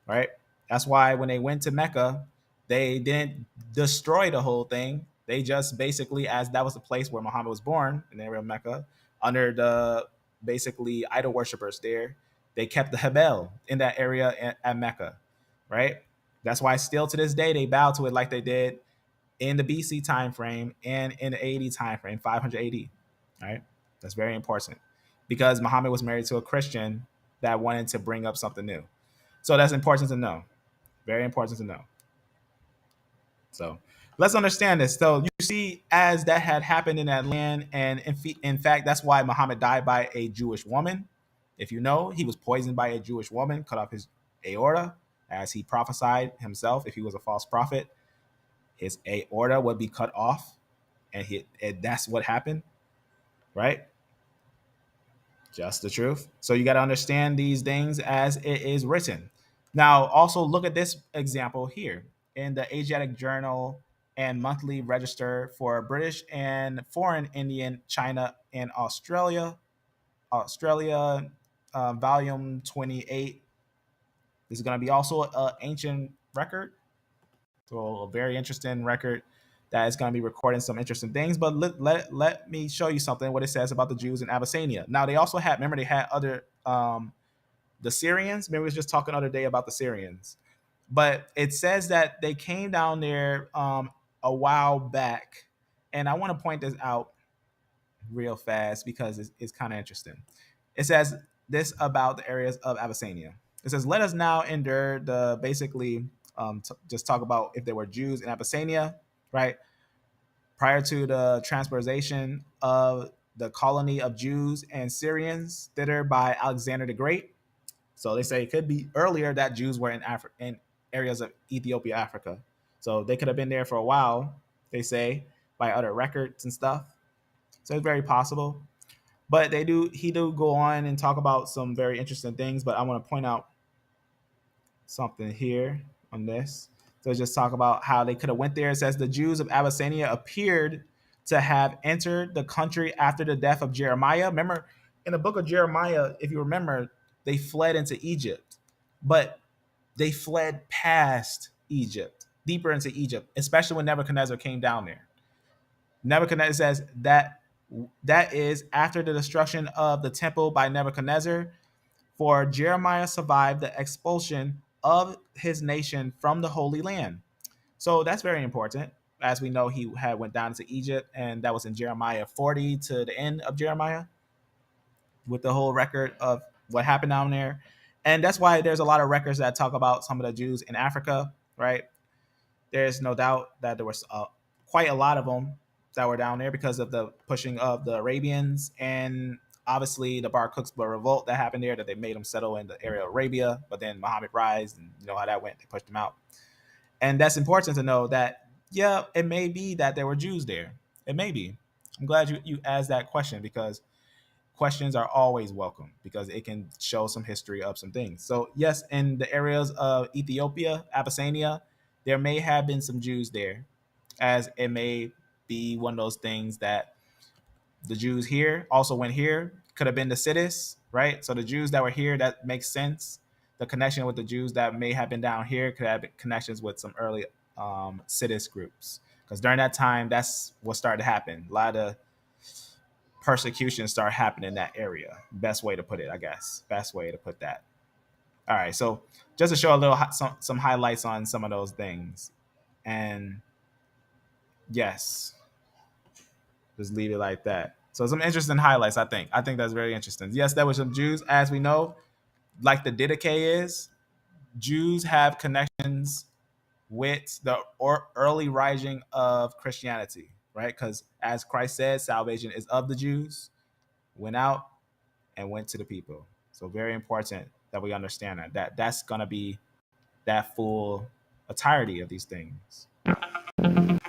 Right? That's why when they went to Mecca, they didn't destroy the whole thing. They just basically, as that was the place where Muhammad was born in the area of Mecca, under the basically idol worshippers there, they kept the Hebel in that area at Mecca, right? That's why still to this day they bow to it like they did in the BC time frame and in the AD time frame, 500 AD, right? That's very important because Muhammad was married to a Christian that wanted to bring up something new. So that's important to know. Very important to know. So let's understand this. So you see, as that had happened in that land, and in fact, that's why Muhammad died by a Jewish woman. If you know, he was poisoned by a Jewish woman, cut off his aorta, as he prophesied himself. If he was a false prophet, his aorta would be cut off, and that's what happened, right? Just the truth. So you got to understand these things as it is written. Now, also look at this example here in the Asiatic Journal and Monthly Register for British and Foreign Indian, China, and Australia. Australia, volume 28. This is going to be also an ancient record. So a very interesting record that is going to be recording some interesting things. But let me show you something, what it says about the Jews in Abyssinia. Now, they also had, remember, they had other, the Syrians. Remember, we was just talking the other day about the Syrians. But it says that they came down there a while back. And I want to point this out real fast because it's kind of interesting. It says this about the areas of Abyssinia. It says, let us now endure the basically just talk about if there were Jews in Abyssinia, right? Prior to the transportation of the colony of Jews and Syrians thither by Alexander the Great. So they say it could be earlier that Jews were in areas of Ethiopia, Africa. So they could have been there for a while, they say, by other records and stuff. So it's very possible. But he do go on and talk about some very interesting things. But I want to point out something here on this. So just talk about how they could have went there. It says the Jews of Abyssinia appeared to have entered the country after the death of Jeremiah. Remember, in the book of Jeremiah, if you remember, they fled into Egypt, but they fled past Egypt, deeper into Egypt, especially when Nebuchadnezzar came down there. Nebuchadnezzar says that is after the destruction of the temple by Nebuchadnezzar. For Jeremiah survived the expulsion of his nation from the Holy Land. So that's very important. As we know, he had went down to Egypt, and that was in Jeremiah 40 to the end of Jeremiah, with the whole record of what happened down there. And that's why there's a lot of records that talk about some of the Jews in Africa, right? There's no doubt that there was quite a lot of them that were down there because of the pushing of the Arabians and obviously the Bar Kokhba revolt that happened there, that they made them settle in the area of Arabia. But then Muhammad rise, and you know how that went. They pushed them out. And that's important to know that, yeah, it may be that there were Jews there. It may be. I'm glad you asked that question because questions are always welcome because it can show some history of some things. So yes, in the areas of Ethiopia, Abyssinia, there may have been some Jews there, as it may be one of those things that the Jews here also went here. Could have been the cities, right? So the Jews that were here, that makes sense. The connection with the Jews that may have been down here could have been connections with some early cities groups. Because during that time, that's what started to happen. A lot of persecution started happening in that area. Best way to put it, I guess. Best way to put that. All right, so just to show a little some highlights on some of those things, and yes, just leave it like that. So some interesting highlights, I think. I think that's very interesting. Yes, there were some Jews, as we know, like the Didache is. Jews have connections with the early rising of Christianity, right? Because as Christ said, salvation is of the Jews, went out and went to the people. So very important that we understand that's going to be that full entirety of these things,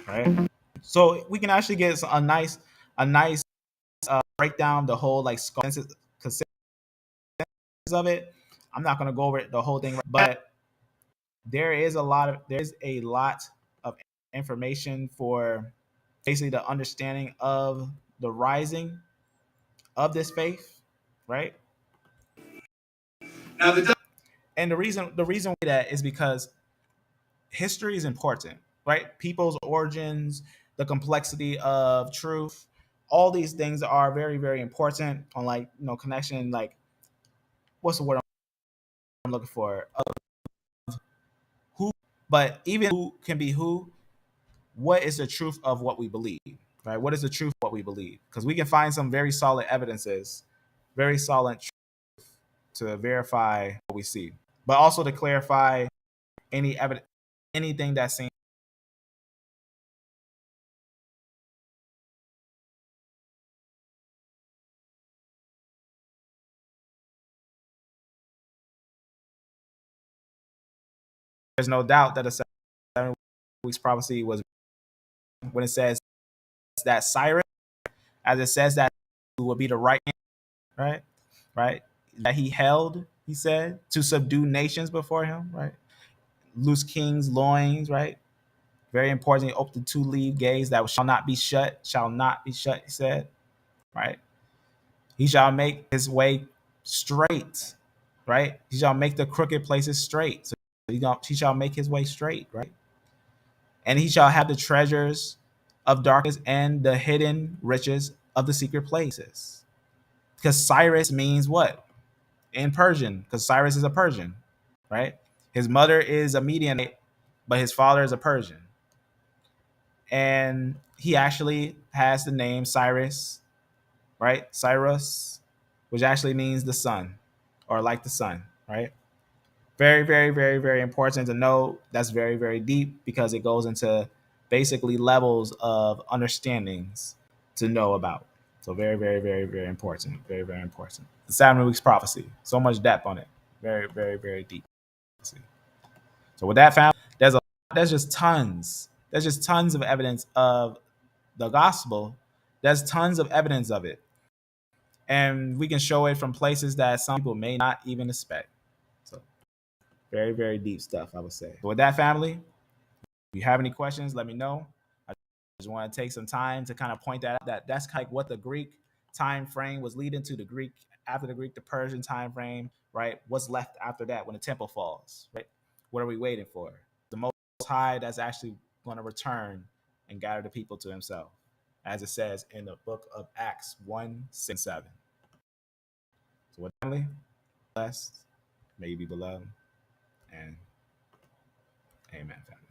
right? So we can actually get a nice breakdown the whole like consensus of it. I'm not going to go over the whole thing, but there's a lot of information for basically the understanding of the rising of this faith, right? Now the And the reason why that is because history is important, right? People's origins, the complexity of truth, all these things are very, very important on like, connection, like what's the word I'm looking for? Who, but even who can be who, what is the truth of what we believe, right? What is the truth of what we believe? Because we can find some very solid evidences, very solid to verify what we see, but also to clarify any evidence, anything that seems there's no doubt that the 7 weeks prophecy was when it says that Cyrus, as it says that will be the right hand, right? Right? That he held, he said, to subdue nations before him, right? Loose kings' loins, right? Very important. Open 2-leaf gates that shall not be shut, he said, right? He shall make his way straight, right? He shall make the crooked places straight. So he shall make his way straight, right? And he shall have the treasures of darkness and the hidden riches of the secret places. Because Cyrus means what? In Persian, because Cyrus is a Persian, right? His mother is a Medianite, but his father is a Persian. And he actually has the name Cyrus, right? Cyrus, which actually means the sun or like the sun, right? Very, very, very, very important to know. That's very, very deep because it goes into basically levels of understandings to know about. So very, very, very, very important. Very, very important. The 7 weeks prophecy. So much depth on it. Very, very, very deep. So with that found, there's just tons. There's just tons of evidence of the gospel. There's tons of evidence of it. And we can show it from places that some people may not even expect. So very, very deep stuff, I would say. So with that, family, if you have any questions, let me know. I just want to take some time to kind of point that out. That's kind of what the Greek time frame was leading to. The Greek, after the Greek, the Persian time frame, right? What's left after that when the temple falls, right? What are we waiting for? The Most High that's actually going to return and gather the people to himself, as it says in the book of Acts 1:6-7. So what, family? Blessed, may you be beloved, and amen, family.